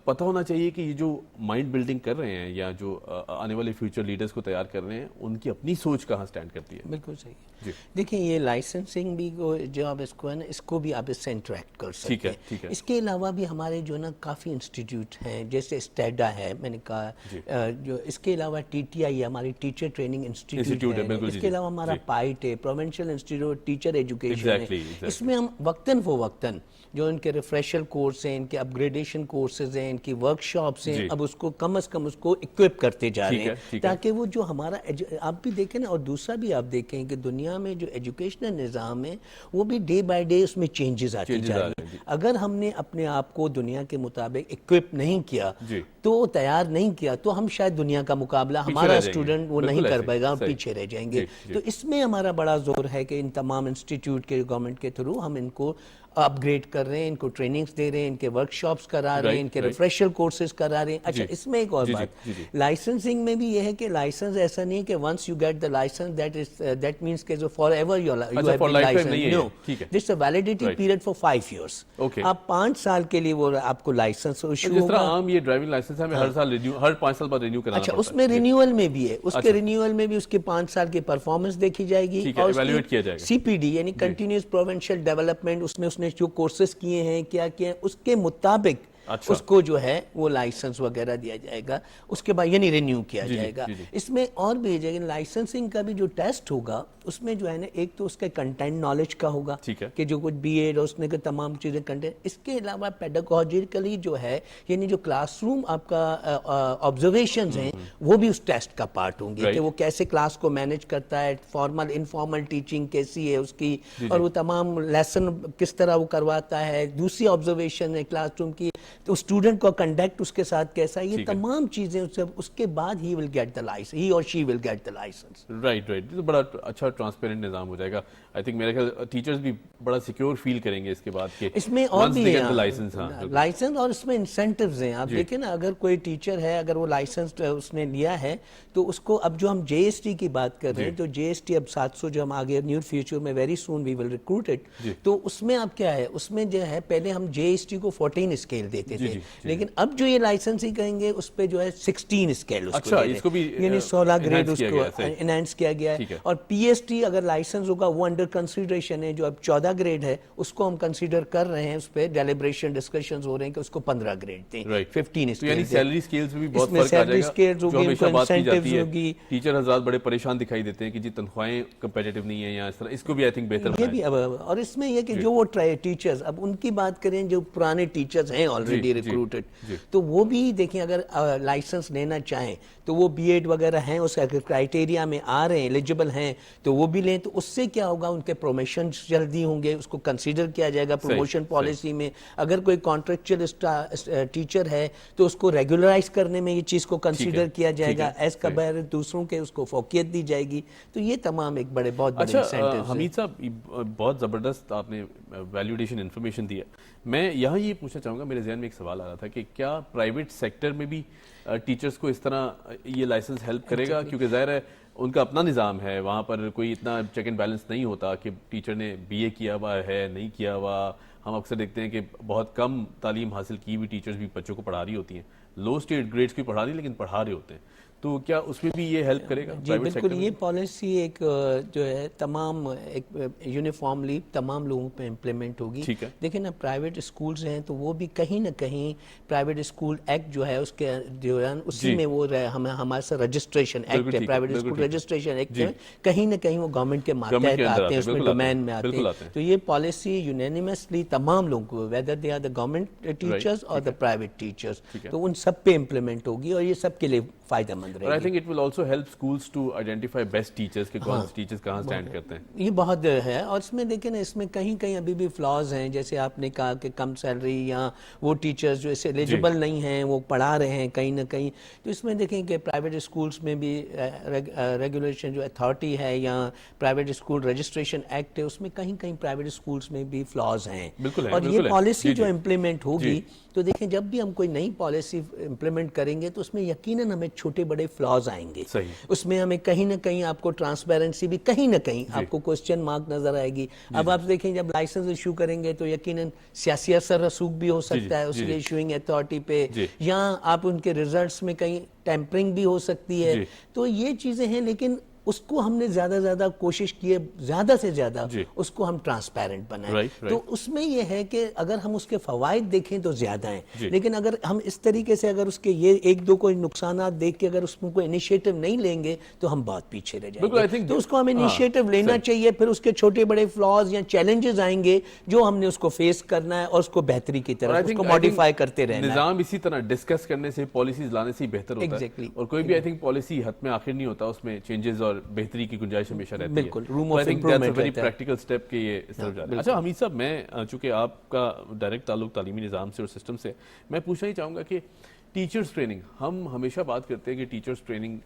پتہ ہونا چاہیے کہ یہ جو مائنڈ بلڈنگ کر رہے ہیں یا جو آنے والے فیوچر لیڈرز کو تیار کر رہے ہیں، ان کی اپنی سوچ کہاں سٹینڈ کرتی ہے؟ بالکل صحیح ہے. دیکھیں یہ لائسنسنگ بھی جو آپ اس کو ہے نا، اس کو بھی آپ اس سے انٹریکٹ کر سکتے ہیں. اس کے علاوہ بھی ہمارے جو نا کافی انسٹیٹیوٹ ہیں، جیسے اسٹیڈا ہے، میں نے کہا جو اس کے علاوہ ٹی ٹی آئی ہے، ہماری ٹیچر ٹریننگ انسٹیٹیوٹ ہے. اس کے علاوہ ہمارا پائٹ ہے، پروونشل انسٹیٹیوٹ ٹیچر ایجوکیشن ہے. اس میں ہم وقتاً فوقتاً جو ان کے ریفریشر کورس ہیں، ان کے اپ گریڈیشن کورسز ہیں، ان کی ورک شاپس ہیں، اب اس کو کم از کم اس کو اکوپ کرتے جا رہے ہیں تاکہ وہ جو ہمارا آپ بھی دیکھیں نا، اور دوسرا بھی آپ دیکھیں کہ دنیا میں جو ایجوکیشنل نظام ہے وہ بھی ڈے بائی ڈے اس میں چینجز آتی جا رہی ہیں. اگر ہم نے اپنے آپ کو دنیا کے مطابق اکوپ نہیں کیا تو تیار نہیں کیا تو ہم شاید دنیا کا مقابلہ ہمارا اسٹوڈنٹ وہ نہیں کر پائے گا، ہم پیچھے رہ جائیں گے. تو اس میں ہمارا بڑا زور ہے کہ ان تمام انسٹیٹیوٹ کے گورنمنٹ کے تھرو ہم ان کو اپ گریڈ کر رہے ہیں، ان کو ٹریننگز دے رہے ہیں، ان کے ورک شاپس کرا رہے ہیں، ان کے ریفریشر کورسز کرا رہے ہیں. اچھا اس میں ایک اور بات لائسنسنگ میں بھی یہ ہے کہ لائسنس ایسا نہیں ہے کہ once you get the licence that means کہ for ever you have been licence. No, this a validity period for 5 years. آپ 5 سال کے لیے وہ آپ کو لائسنس ایشو ہوگا. جس طرح عام یہ ڈرائیونگ لائسنس ہے، ہمیں ہر سال ہر 5 سال بعد رینیو کرانا پڑتا ہے. اچھا اس میں رینیول میں بھی ہے، اس کے رینیول میں بھی اس کے 5 سال کی پرفارمنس دیکھی جائے گی اور ایویلویٹ کیا جائے گا. سی پی ڈی یعنی کنٹینیوس پروونشل ڈیولپمنٹ، اس میں اس نے جو کورسز کیے ہیں، کیا کیا، اس کے مطابق اس کو جو ہے وہ لائسنس وغیرہ دیا جائے گا. اس کے بعد یعنی رینیو کیا جائے گا. اس میں اور بھی جائے گا لائسنسنگ کا بھی جو ٹیسٹ ہوگا، اس میں جو ہے نا ایک تو اس کا کنٹینٹ نالج کا ہوگا کہ جو کچھ بی ایڈ اور اس نے تمام چیزیں کنٹینٹ. اس کے علاوہ پیڈاگوجیکلی جو ہے یعنی جو کلاس روم آپ کا آبزرویشنز ہیں وہ بھی اس ٹیسٹ کا پارٹ ہوں گے کہ وہ کیسے کلاس کو مینیج کرتا ہے، فارمل انفارمل ٹیچنگ کیسی ہے اس کی، اور وہ تمام لیسن کس طرح وہ کرواتا ہے. دوسری آبزرویشن ہے کلاس روم کی، تو اسٹوڈنٹ کا کنڈکٹ اس کے ساتھ کیسا ہے. یہ تمام چیزیں اس کے بعد ہی ول گیٹ دا لائسنس، ہی اور she will get the licence. Right تو بڑا اچھا ٹرانسپیرنٹ نظام ہو جائے گا. آئی تھنک میرے خیال ٹیچرز بھی بڑا سیکیور فیل کریں گے اس کے بعد کہ اس میں اور بھی لائسنس اور اس میں انسینٹیوز ہیں. آپ دیکھیں نا، اگر کوئی ٹیچر ہے، اگر وہ لائسنس اس نے لیا ہے تو اس کو اب جو ہم جے ایس ٹی کی بات کر رہے ہیں، تو جے ایس ٹی اب 700 جو ہم آگے نیور فیوچر میں very soon we will recruit it. تو اس میں اب کیا ہے، اس میں جو ہے پہلے ہم جے ایس ٹی کو 14 اسکیل دیتے تھے، لیکن اب جو یہ لائسنس ہی کہیں گے اس پہ جو ہے 16 اسکیل اس کو یعنی 16 گریڈ اس کو انہینس کیا گیا ہے. اور پی ایس ٹی اگر لائسنس ہوگا وہ انڈر کنسیڈریشن ہے، جو اب 14 گریڈ ہے اس کو ہم کنسیڈر کر رہے ہیں. اس پہ ڈیلیبریشن ڈسکشنز ہو رہے ہیں کہ اس کو 15 گریڈ دیں، 15 اسکیل. یعنی سیلری اسکیلز میں بھی بہت فرق آ جائے گا. جو ہمیشہ بات کی جاتی ہے ٹیچر حضرات بڑے پریشان دکھائی دیتے ہیں کہ جی تنخواہیں کمپیٹیٹو نہیں ہیں یا اس طرح، اس کو بھی آئی تھنک بہتر یہ بھی. اور اس میں یہ کہ جو وہ ٹیچرز، اب ان کی بات کریں جو پرانے ٹیچرز ہیں آلریڈی ریکروٹڈ، تو وہ بھی دیکھیں اگر لائسنس لینا چاہیں تو وہ بی ایڈ وغیرہ ہیں، اس کرائٹیریا میں آ رہے ہیں، ایلیجبل ہیں، تو وہ بھی لیں. تو اس سے کیا ہوگا، ان کے پروموشن جلدی ہوں گے، اس کو کنسیڈر کیا جائے گا پروموشن پالیسی میں. اگر کوئی کانٹریکچوئل ٹیچر ہے تو اس کو ریگولرائز کرنے میں یہ چیز کو کنسیڈر کیا جائے گا ایز کمپیئر دوسروں کے، اس کو فوقیت دی جائے گی. تو یہ تمام ایک بڑے بہت بڑے انسینٹیوز ہیں. حمید صاحب بہت زبردست آپ نے ویلیوڈیشن انفارمیشن دی ہے. میں یہاں یہ پوچھنا چاہوں گا، میرے ذہن میں ایک سوال آ رہا تھا کہ کیا پرائیویٹ سیکٹر میں بھی ٹیچرز کو اس طرح یہ لائسنس ہیلپ کرے گا؟ کیونکہ ظاہر ہے ان کا اپنا نظام ہے، وہاں پر کوئی اتنا چیک اینڈ بیلنس نہیں ہوتا کہ ٹیچر نے بی اے کیا ہوا ہے نہیں کیا ہوا. ہم اکثر دیکھتے ہیں کہ بہت کم تعلیم حاصل کی ہوئی ٹیچرز بھی بچوں کو پڑھا رہی ہوتی ہیں، لو اسٹیٹ گریڈز کی پڑھا رہی لیکن پڑھا رہے ہوتے ہیں. تو کیا اس میں بھی یہ ہیلپ کرے گا؟ جی بالکل. یہ پالیسی ایک جو ہے تمام ایک یونیفارملی تمام لوگوں پہ امپلیمنٹ ہوگی. دیکھیں نا، پرائیویٹ اسکولز ہیں تو وہ بھی کہیں نہ کہیں پرائیویٹ اسکول ایکٹ جو ہے اس کے جو ہے اسی میں وہ ہمارے ساتھ رجسٹریشن ایکٹ ہے، پرائیویٹ اسکول رجسٹریشن ایکٹ ہے، کہیں نہ کہیں وہ گورنمنٹ کے ماتحت آتے ہیں، اس میں ڈومین میں آتے ہیں. تو یہ پالیسی یونینیمسلی تمام لوگوں کو، whether they are the government teachers اور دا پرائیویٹ ٹیچرز، تو ان سب پہ امپلیمنٹ ہوگی اور یہ سب کے لیے فائدہ مند. اور I think it will also help schools to identify best teachers کہ کون سے ٹیچرز کہاں سٹینڈ کرتے ہیں. یہ بہت ہے. اور اس میں دیکھیں نا، اس میں کہیں کہیں ابھی بھی فلاز ہیں، جیسے آپ نے کہا کہ کم سیلری یا وہ ٹیچرز جو اس ایلیجبل نہیں ہیں وہ پڑھا رہے ہیں کہیں نہ کہیں. تو اس میں دیکھیں کہ پرائیویٹ اسکولس میں بھی ریگولیشن جو اتھارٹی ہے یا پرائیویٹ اسکول رجسٹریشن ایکٹ ہے، اس میں کہیں کہیں پرائیویٹ اسکولس میں بھی فلاز ہیں. بالکل ہے، اور بالکل یہ ہے۔ پالیسی جی، جو جی۔ امپلیمنٹ ہوگی جی۔ تو دیکھیں جب بھی ہم کوئی نئی پالیسی امپلیمنٹ کریں گے تو اس میں یقیناً ہمیں چھوٹے بڑے فلاز آئیں گے، صحیح۔ اس میں ہمیں کہیں نہ کہیں آپ کو ٹرانسپیرنسی بھی کہیں نہ کہیں آپ کو کوسچن مارک نظر آئے گی۔ اب آپ دیکھیں جب لائسنس ایشو کریں گے تو یقیناً سیاسی اثر رسوخ بھی ہو سکتا ہے اس کے ایشوئنگ اتھارٹی پہ، یا آپ ان کے ریزلٹس میں کہیں ٹیمپرنگ بھی ہو سکتی ہے، تو یہ چیزیں ہیں، لیکن اس کو ہم نے زیادہ زیادہ کوشش کی ہے زیادہ سے زیادہ اس کو ہم ٹرانسپیرنٹ بنائیں، تو اس میں یہ ہے کہ اگر ہم اس کے فوائد دیکھیں تو زیادہ ہیں، لیکن اگر ہم اس طریقے سے اگر اس کے یہ ایک دو کوئی نقصانات دیکھ کے اگر اس میں کوئی انیشیٹو نہیں لیں گے تو ہم بہت پیچھے رہ جائیں گے، تو اس کو ہمیں انیشیٹو لینا چاہیے، پھر اس کے چھوٹے بڑے فلاز یا چیلنجز آئیں گے جو ہم نے اس کو فیس کرنا ہے اور اس کو بہتری کی طرف اس کو ماڈیفائی کرتے رہنا ہے۔ نظام اسی طرح ڈسکس کرنے سے، پالیسیز لانے سے بہتر ہوتا ہے، اور کوئی بھی آئی تھنک پالیسی حد میں آخر نہیں ہوتا، اس میں چینجز اور بہتری کی گنجائش ہمیشہ رہتی ہے۔ بالکل، روم آف امپروومنٹ رہتا ہے۔ پریکٹیکل سٹیپ کے یہ اس طرف جا رہا ہے۔ اچھا حمید صاحب، میں چونکہ آپ کا ڈائریکٹ تعلق تعلیمی نظام سے اور سسٹم سے، میں پوچھنا ہی چاہوں گا کہ ٹیچرز ٹریننگ، ہم ہمیشہ بات کرتے ہیں کہ ٹیچرز ٹریننگ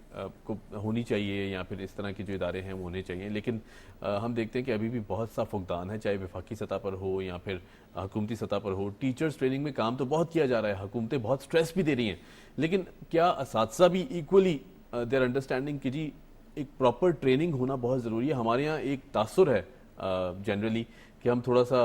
کو ہونی چاہیے یا پھر اس طرح کے جو ادارے ہیں وہ ہونے چاہیے، لیکن ہم دیکھتے ہیں کہ ابھی بھی بہت سا فقدان ہے، چاہے وفاقی سطح پر ہو یا پھر حکومتی سطح پر ہو۔ ٹیچرز ٹریننگ میں کام تو بہت کیا جا رہا ہے، حکومتیں بہت سٹریس بھی دے رہی ہیں، لیکن کیا اساتذہ بھی ایکولی دیر انڈرسٹینڈنگ کہ جی ایک پراپر ٹریننگ ہونا بہت ضروری ہے؟ ہمارے یہاں ایک تاثر ہے جنرلی کہ ہم تھوڑا سا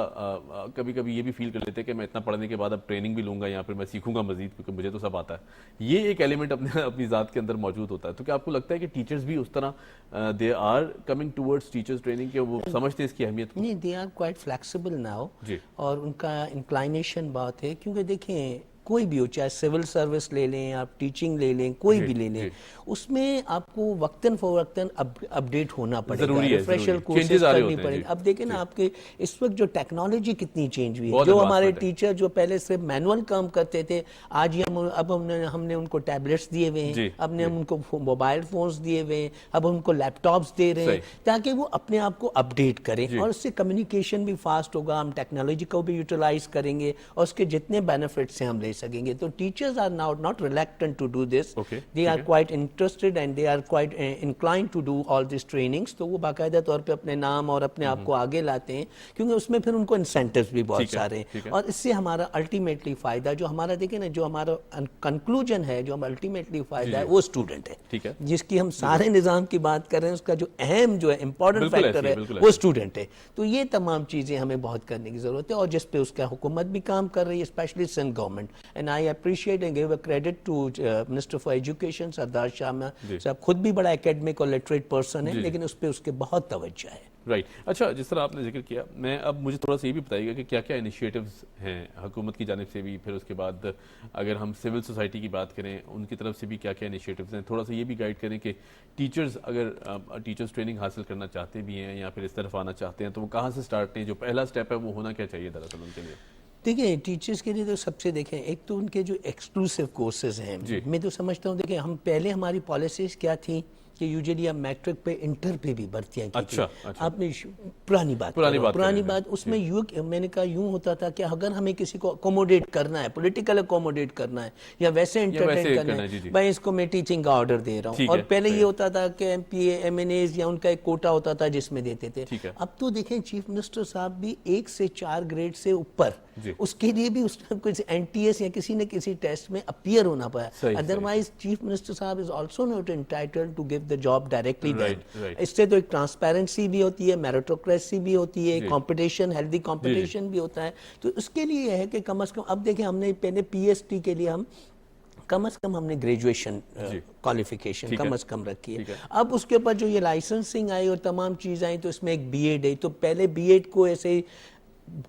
کبھی کبھی یہ بھی فیل کر لیتے ہیں کہ میں اتنا پڑھنے کے بعد اب ٹریننگ بھی لوں گا یا پھر میں سیکھوں گا مزید کیونکہ مجھے تو سب آتا ہے، یہ ایک ایلیمنٹ اپنی ذات کے اندر موجود ہوتا ہے۔ تو کیا آپ کو لگتا ہے کہ ٹیچرز بھی اس طرح they are coming towards teachers training کہ وہ سمجھتے ہیں اس کی اہمیت کو؟ نہیں، they are quite flexible now, اور ان کا انکلائنیشن بات ہے، کیونکہ دیکھیں کوئی بھی ہو، چاہے سول سروس لے لیں، آپ ٹیچنگ لے لیں، کوئی بھی لے لیں، اس میں آپ کو وقتاً فوقتاً اپڈیٹ ہونا پڑے گا، ریفریشر کورسز کرنی پڑیں گی۔ اب دیکھیں نا آپ کے اس وقت جو ٹیکنالوجی کتنی چینج ہوئی ہے، جو ہمارے ٹیچر جو پہلے صرف مینول کام کرتے تھے، آج اب ہم نے ان کو ٹیبلٹس دیے ہوئے ہیں، اب نے ہم ان کو موبائل فونز دیے ہوئے ہیں، اب ان کو لیپ ٹاپس دے رہے ہیں تاکہ وہ اپنے آپ کو اپڈیٹ کریں، اور اس سے کمیونیکیشن بھی فاسٹ ہوگا، ہم ٹیکنالوجی کو بھی یوٹیلائز کریں گے اور اس کے جتنے بینیفٹس ہیں ہم لے سکیں گے۔ تو teachers are now not reluctant to do this, they are quite interested and they are quite inclined to do all these trainings, تو وہ باقاعدہ طور پہ اپنے نام اور اپنے آپ کو آگے لاتے ہیں، کیونکہ اس میں پھر ان کو انسینٹیوز بھی بہت سارے ہیں، اور اس سے ہمارا الٹیمیٹلی فائدہ جو ہمارا دیکھیں نا، جو ہمارا کنکلوژن ہے، جو ہم الٹیمیٹلی فائدہ ہے وہ اسٹوڈنٹ ہے، جس کی ہم سارے نظام کی بات کر رہے ہیں، اس کا جو اہم جو ہے امپورٹنٹ فیکٹر ہے وہ اسٹوڈنٹ ہے۔ تو یہ تمام چیزیں ہمیں بہت کرنے کی ضرورت ہے، اور جس پہ اس کا حکومت بھی کام کر رہی ہے، especially Sindh government, and I appreciate and give a credit to Minister for Education سردار شاہ صاحب، خود بھی بڑا اکیڈمک اور لٹریٹ پرسن ہے، لیکن اس پہ اس کے بہت توجہ ہے۔ رائٹ، اچھا جس طرح آپ نے ذکر کیا، میں اب مجھے تھوڑا سا یہ بھی بتائیے گا کہ کیا کیا انیشیٹوز ہیں حکومت کی جانب سے بھی، پھر اس کے بعد اگر ہم سول سوسائٹی کی بات کریں ان کی طرف سے بھی کیا کیا انیشیٹوز ہیں، تھوڑا سا یہ بھی گائیڈ کریں کہ ٹیچرز اگر ٹیچرز ٹریننگ حاصل کرنا چاہتے بھی ہیں یا پھر اس طرف آنا چاہتے ہیں تو وہ کہاں سے سٹارٹ کریں، جو پہلا سٹیپ ہے وہ ہونا کیا چاہیے دراصل ان کے لیے؟ دیکھیں ٹیچرز کے لیے تو سب سے دیکھیں ایک تو ان کے جو ایکسکلوسیو کورسز ہیں، میں تو سمجھتا ہوں دیکھیں ہم پہلے ہماری پالیسیز کیا تھیں کہ یوجلی ہم میٹرک پہ انٹر پہ بھی بھرتیاں کی تھی، آپ نے پرانی بات اس میں میں نے کہا یوں ہوتا تھا کہ اگر ہمیں کسی کو اکوموڈیٹ کرنا ہے، پولیٹیکل اکوموڈیٹ کرنا ہے یا ویسے انٹرٹین کرنا ہے، بھائی اس کو میں ٹیچنگ کا آرڈر دے رہا ہوں، اور پہلے یہ ہوتا تھا کہ M P A M N As یا ان کا ایک کوٹا ہوتا تھا جس میں دیتے تھے۔ اب تو دیکھیں چیف منسٹر صاحب بھی 1 سے 4 گریڈ سے اوپر، اس کے لیے بھی اس میں کچھ این ٹی ایس یا کسی نہ کسی ٹیسٹ میں اپیئر ہونا پڑا، ادروائز چیف منسٹر صاحب is also not entitled to give the job directly then. اس سے تو ایک ٹرانسپیرنسی بھی ہوتی ہے، میریٹوکریسی بھی ہوتی ہے، کمپٹیشن، ہیلدی کمپٹیشن بھی ہوتا ہے، تو اس کے لیے یہ ہے کہ کم از کم اب دیکھیں ہم نے پہلے پی ایس ٹی کے لیے ہم کم از کم ہم نے گریجویشن کوالیفیکیشن کم از کم رکھی ہے، اب اس کے اوپر جو یہ لائسنسنگ آئی اور تمام چیز آئی تو اس میں ایک بی ایڈ ہے، تو پہلے بی ایڈ کو ایسے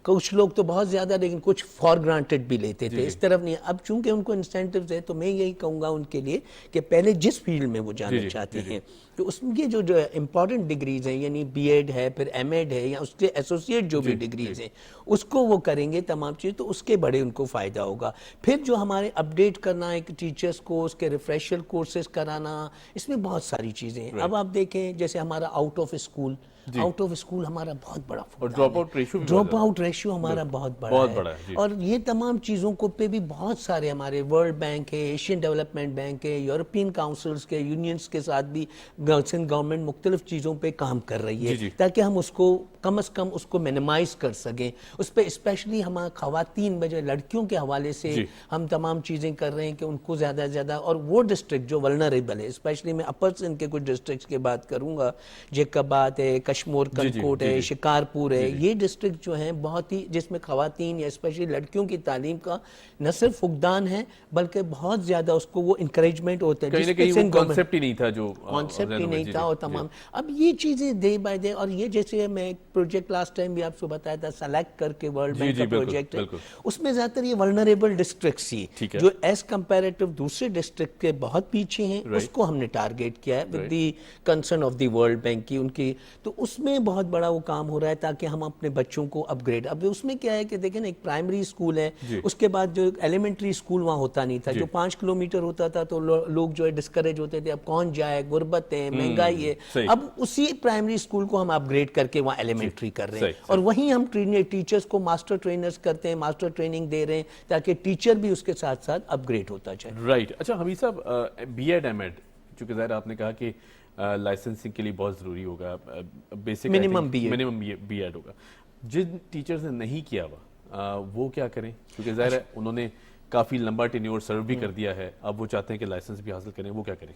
کچھ لوگ تو بہت زیادہ لیکن کچھ فار گرانٹیڈ بھی لیتے تھے، اس طرف نہیں۔ اب چونکہ ان کو انسینٹیوز ہے تو میں یہی کہوں گا ان کے لیے کہ پہلے جس فیلڈ میں وہ جانا چاہتے ہیں تو اس میں جو امپورٹنٹ ڈگریز ہیں، یعنی بی ایڈ ہے، پھر ایم ایڈ ہے، یا اس کے ایسوسیٹ جو بھی ڈگریز ہیں اس کو وہ کریں گے تمام چیز، تو اس کے بڑے ان کو فائدہ ہوگا۔ پھر جو ہمارے اپڈیٹ کرنا ہے ٹیچرز کو، اس کے ریفریشر کورسز کرانا، اس میں بہت ساری چیزیں ہیں۔ اب آپ دیکھیں جیسے ہمارا out of school out of school ہمارا بہت بڑا اور drop out ratio drop out ratio ہمارا بہت بڑا ہے. اور یہ تمام چیزوں کو پہ بھی بہت سارے ہمارے ورلڈ بینک ہے, ایشین ڈیولپمنٹ بینک ہے, یورپین کاؤنسلز کے یونینز کے ساتھ بھی سندھ گورنمنٹ مختلف چیزوں پہ کام کر رہی ہے تاکہ ہم اس کو کم از کم اس کو منیمائز کر سکیں. اس پہ اسپیشلی ہم خواتین بجائے لڑکیوں کے حوالے سے ہم تمام چیزیں کر رہے ہیں کہ ان کو زیادہ سے زیادہ, اور وہ ڈسٹرکٹ جو ولنریبل ہے, اسپیشلی میں اپر سندھ کے کچھ ڈسٹرکٹس کی بات کروں گا, جیکبات ہے, کشمور کنکوٹ ہے, شکارپور ہے, یہ ڈسٹرکٹ جو ہیں بہت ہی جس میں خواتین یا اسپیشلی لڑکیوں کی تعلیم کا نہ صرف فقدان ہے بلکہ بہت زیادہ اس کو وہ انکریجمنٹ ہوتا ہے, کہیں وہ کانسیپٹ ہی نہیں تھا, جو کانسیپٹ ہی نہیں تھا. اور تمام اب یہ چیزیں ڈے بائی ڈے, اور یہ جیسے میں ایک پروجیکٹ لاسٹ ٹائم بھی آپ کو بتایا تھا سلیکٹ کر کے ورلڈ بینک کا پروجیکٹ ہے, اس میں زیادہ تر یہ ولنریبل ڈسٹرکٹس ہی جو ایز کمپیریٹو دوسرے ڈسٹرکٹ کے بہت پیچھے ہیں, اس کو ہم نے ٹارگیٹ کیا ہے with the concern of the world bank کی ان کی. تو اس میں بہت بڑا وہ کام ہو رہا ہے تاکہ ہم اپنے بچوں کو اپ گریڈ, اب اس میں کیا ہے کہ دیکھیں ایک پرائمری اسکول ہے, اس کے بعد جو ایلیمنٹری اسکول وہاں ہوتا نہیں تھا, جو 5 کلومیٹر ہوتا تھا تو لوگ جو ہے ڈسکریج ہوتے تھے, اب کون جائے, غربت ہے, مہنگائی ہے. اب اسی پرائمری اسکول کو ہم اپ گریڈ کر کے وہاں ایلیمنٹری کر رہے ہیں, اور وہیں ہم ٹیچرز کو ماسٹر ٹرینرز کرتے ہیں, ماسٹر ٹریننگ دے رہے ہیں تاکہ ٹیچر بھی اس کے ساتھ ساتھ اپ گریڈ ہوتا جائے. رائٹ. اچھا حمید صاحب, بی ایڈ ایم ایڈ چونکہ ظاہر آپ نے کہا کہ لائسنسنگ کے لیے بہت ضروری ہوگا, بیسک منیمم بی ایڈ ہوگا, جن ٹیچرز نے نہیں کیا ہوا وہ کیا کریں, کیونکہ ظاہر ہے انہوں نے کافی لمبا ٹینیور سرو بھی کر دیا ہے, اب وہ چاہتے ہیں کہ لائسنس بھی حاصل کریں, وہ کیا کریں؟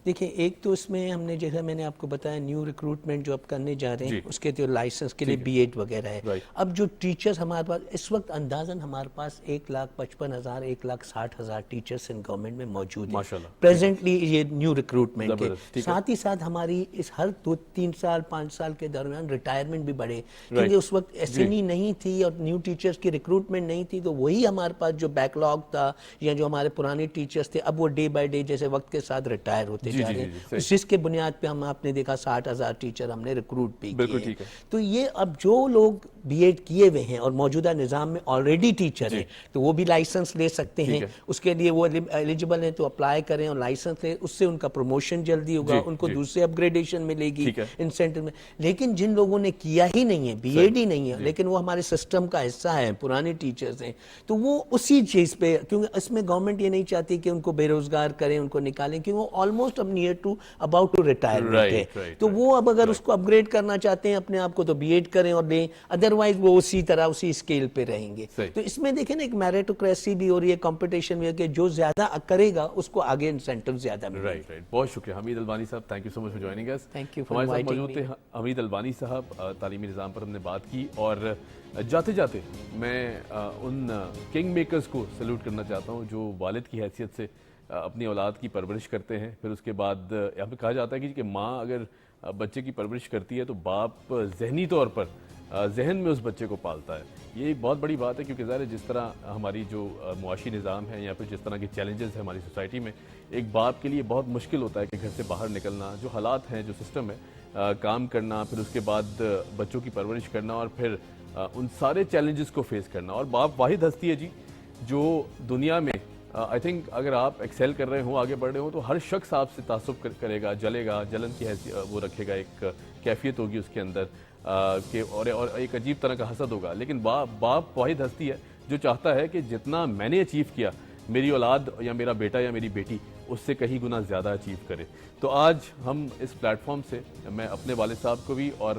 دیکھیں ایک تو اس میں ہم نے جیسا میں نے آپ کو بتایا نیو ریکروٹمنٹ جو اب کرنے جا رہے ہیں اس کے تو لائسنس کے لیے بی ایڈ وغیرہ ہے. اب جو ٹیچرز ہمارے پاس اس وقت اندازاً ہمارے پاس 1,55,000 1,60,000 ٹیچرز ان گورنمنٹ میں موجود ہیں پریزنٹلی, یہ نیو ریکروٹمنٹ کے ساتھ ہی ساتھ ہماری اس ہر 2-3 سال 5 سال کے درمیان ریٹائرمنٹ بھی بڑھے, کیونکہ اس وقت ایس این ای نہیں تھی اور نیو ٹیچرز کی ریکروٹمنٹ نہیں تھی, تو وہی ہمارے پاس جو بیک لاگ تھا یا جو ہمارے پرانے ٹیچرز تھے اب وہ ڈے بائی ڈے جیسے وقت کے ساتھ ریٹائر ہوتے جا رہے ہیں, جس کے بنیاد پہ ہم آپ نے دیکھا 60,000 ٹیچر ہم نے ریکروٹ بھی کیے. تو یہ اب جو لوگ بی ایڈ کیے ہوئے ہیں اور موجودہ نظام میں آلریڈی ٹیچر ہیں تو وہ بھی لائسنس لے سکتے ہیں, اس کے لیے وہ ایلیجیبل ہیں تو اپلائی کریں اور لائسنس لیں, اس سے ان کا پروموشن جلدی ہوگا, ان کو دوسرے اپ گریڈیشن ملے گی انسینٹیو میں. لیکن جن لوگوں نے کیا ہی نہیں ہے, بی ایڈ ہی نہیں ہے, لیکن وہ ہمارے سسٹم کا حصہ ہیں, پرانے ٹیچرز ہیں, تو وہ اسی چیز پہ, کیونکہ اس میں گورنمنٹ یہ نہیں چاہتی کہ ان کو بے روزگار کریں, ان کو نکالیں, کیونکہ وہ آلموسٹ اب near to about to retirement ہے, تو وہ اب اگر اس کو اپ گریڈ کرنا چاہتے ہیں اپنے آپ کو تو بی ایڈ کریں اور لیں, ادروائز وہ اسی طرح اسی اسکیل پہ رہیں گے. تو اس میں دیکھیں نا ایک میریٹوکریسی بھی ہو رہی ہے, کمپٹیشن بھی ہے کہ جو زیادہ کرے گا اس کو آگے انسینٹیو زیادہ ملے. رائٹ. بہت شکریہ حمید البانی صاحب, thank you so much for joining us. ہمارے ساتھ موجود تھے حمید البانی صاحب, تعلیمی نظام پر ہم نے بات کی, اور جاتے جاتے میں ان کنگ میکرز کو سیلوٹ کرنا چاہتا ہوں جو والد کی حیثیت سے اپنی اولاد کی پرورش کرتے ہیں. پھر اس کے بعد یہاں پہ کہا جاتا ہے کہ ماں اگر بچے کی پرورش کرتی ہے تو باپ ذہنی طور پر ذہن میں اس بچے کو پالتا ہے. یہ بہت بڑی بات ہے, کیونکہ ظاہر ہے جس طرح ہماری جو معاشی نظام ہے یا پھر جس طرح کے چیلنجز ہیں ہماری سوسائٹی میں, ایک باپ کے لیے بہت مشکل ہوتا ہے کہ گھر سے باہر نکلنا, جو حالات ہیں, جو سسٹم ہے, کام کرنا, پھر اس کے بعد بچوں کی پرورش کرنا, اور پھر ان سارے چیلنجز کو فیس کرنا. اور باپ واحد ہستی ہے جی جو دنیا میں آئی تھنک اگر آپ ایکسیل کر رہے ہوں, آگے بڑھ رہے ہوں, تو ہر شخص آپ سے تعصب کرے گا, جلے گا, جلن کی وہ رکھے گا, ایک کیفیت ہوگی اس کے اندر کہ اور ایک عجیب طرح کا حسد ہوگا. لیکن باپ واحد ہستی ہے جو چاہتا ہے کہ جتنا میں نے اچیو کیا میری اولاد یا میرا بیٹا یا میری بیٹی اس سے کہیں گنا زیادہ اچیو کرے. تو آج ہم اس پلیٹ فارم سے, میں اپنے والد صاحب کو بھی اور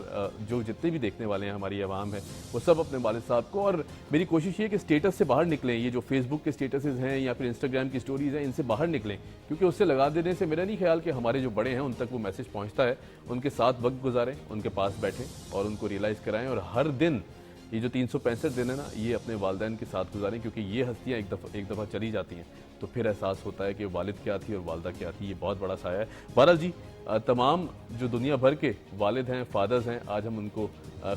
جو جتنے بھی دیکھنے والے ہیں ہماری عوام ہے وہ سب اپنے والد صاحب کو, اور میری کوشش یہ ہے کہ اسٹیٹس سے باہر نکلیں, یہ جو فیس بک کے اسٹیٹسز ہیں یا پھر انسٹاگرام کی اسٹوریز ہیں ان سے باہر نکلیں, کیونکہ اس سے لگا دینے سے میرا نہیں خیال کہ ہمارے جو بڑے ہیں ان تک وہ میسج پہنچتا ہے. ان کے ساتھ وقت گزاریں, ان کے پاس بیٹھیں اور ان کو ریئلائز کرائیں, اور ہر دن یہ جو 365 دن ہے نا, یہ اپنے والدین کے ساتھ گزاریں, کیونکہ یہ ہستیاں ایک دفعہ چلی جاتی ہیں تو پھر احساس ہوتا ہے کہ والد کیا تھی اور والدہ کیا تھی. یہ بہت بڑا سایہ ہے. بہرحال جی, تمام جو دنیا بھر کے والد ہیں, فادرز ہیں, آج ہم ان کو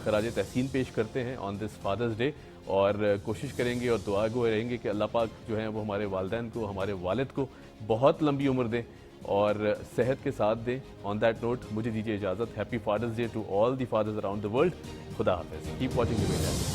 خراج تحسین پیش کرتے ہیں آن دس فادرز ڈے, اور کوشش کریں گے اور دعا گو رہیں گے کہ اللہ پاک جو ہیں وہ ہمارے والدین کو, ہمارے والد کو بہت لمبی عمر دیں اور صحت کے ساتھ دیں. آن دیٹ نوٹ مجھے دیجیے اجازت. Happy father's day to all the fathers around the world. خدا حافظ. Keep watching the video.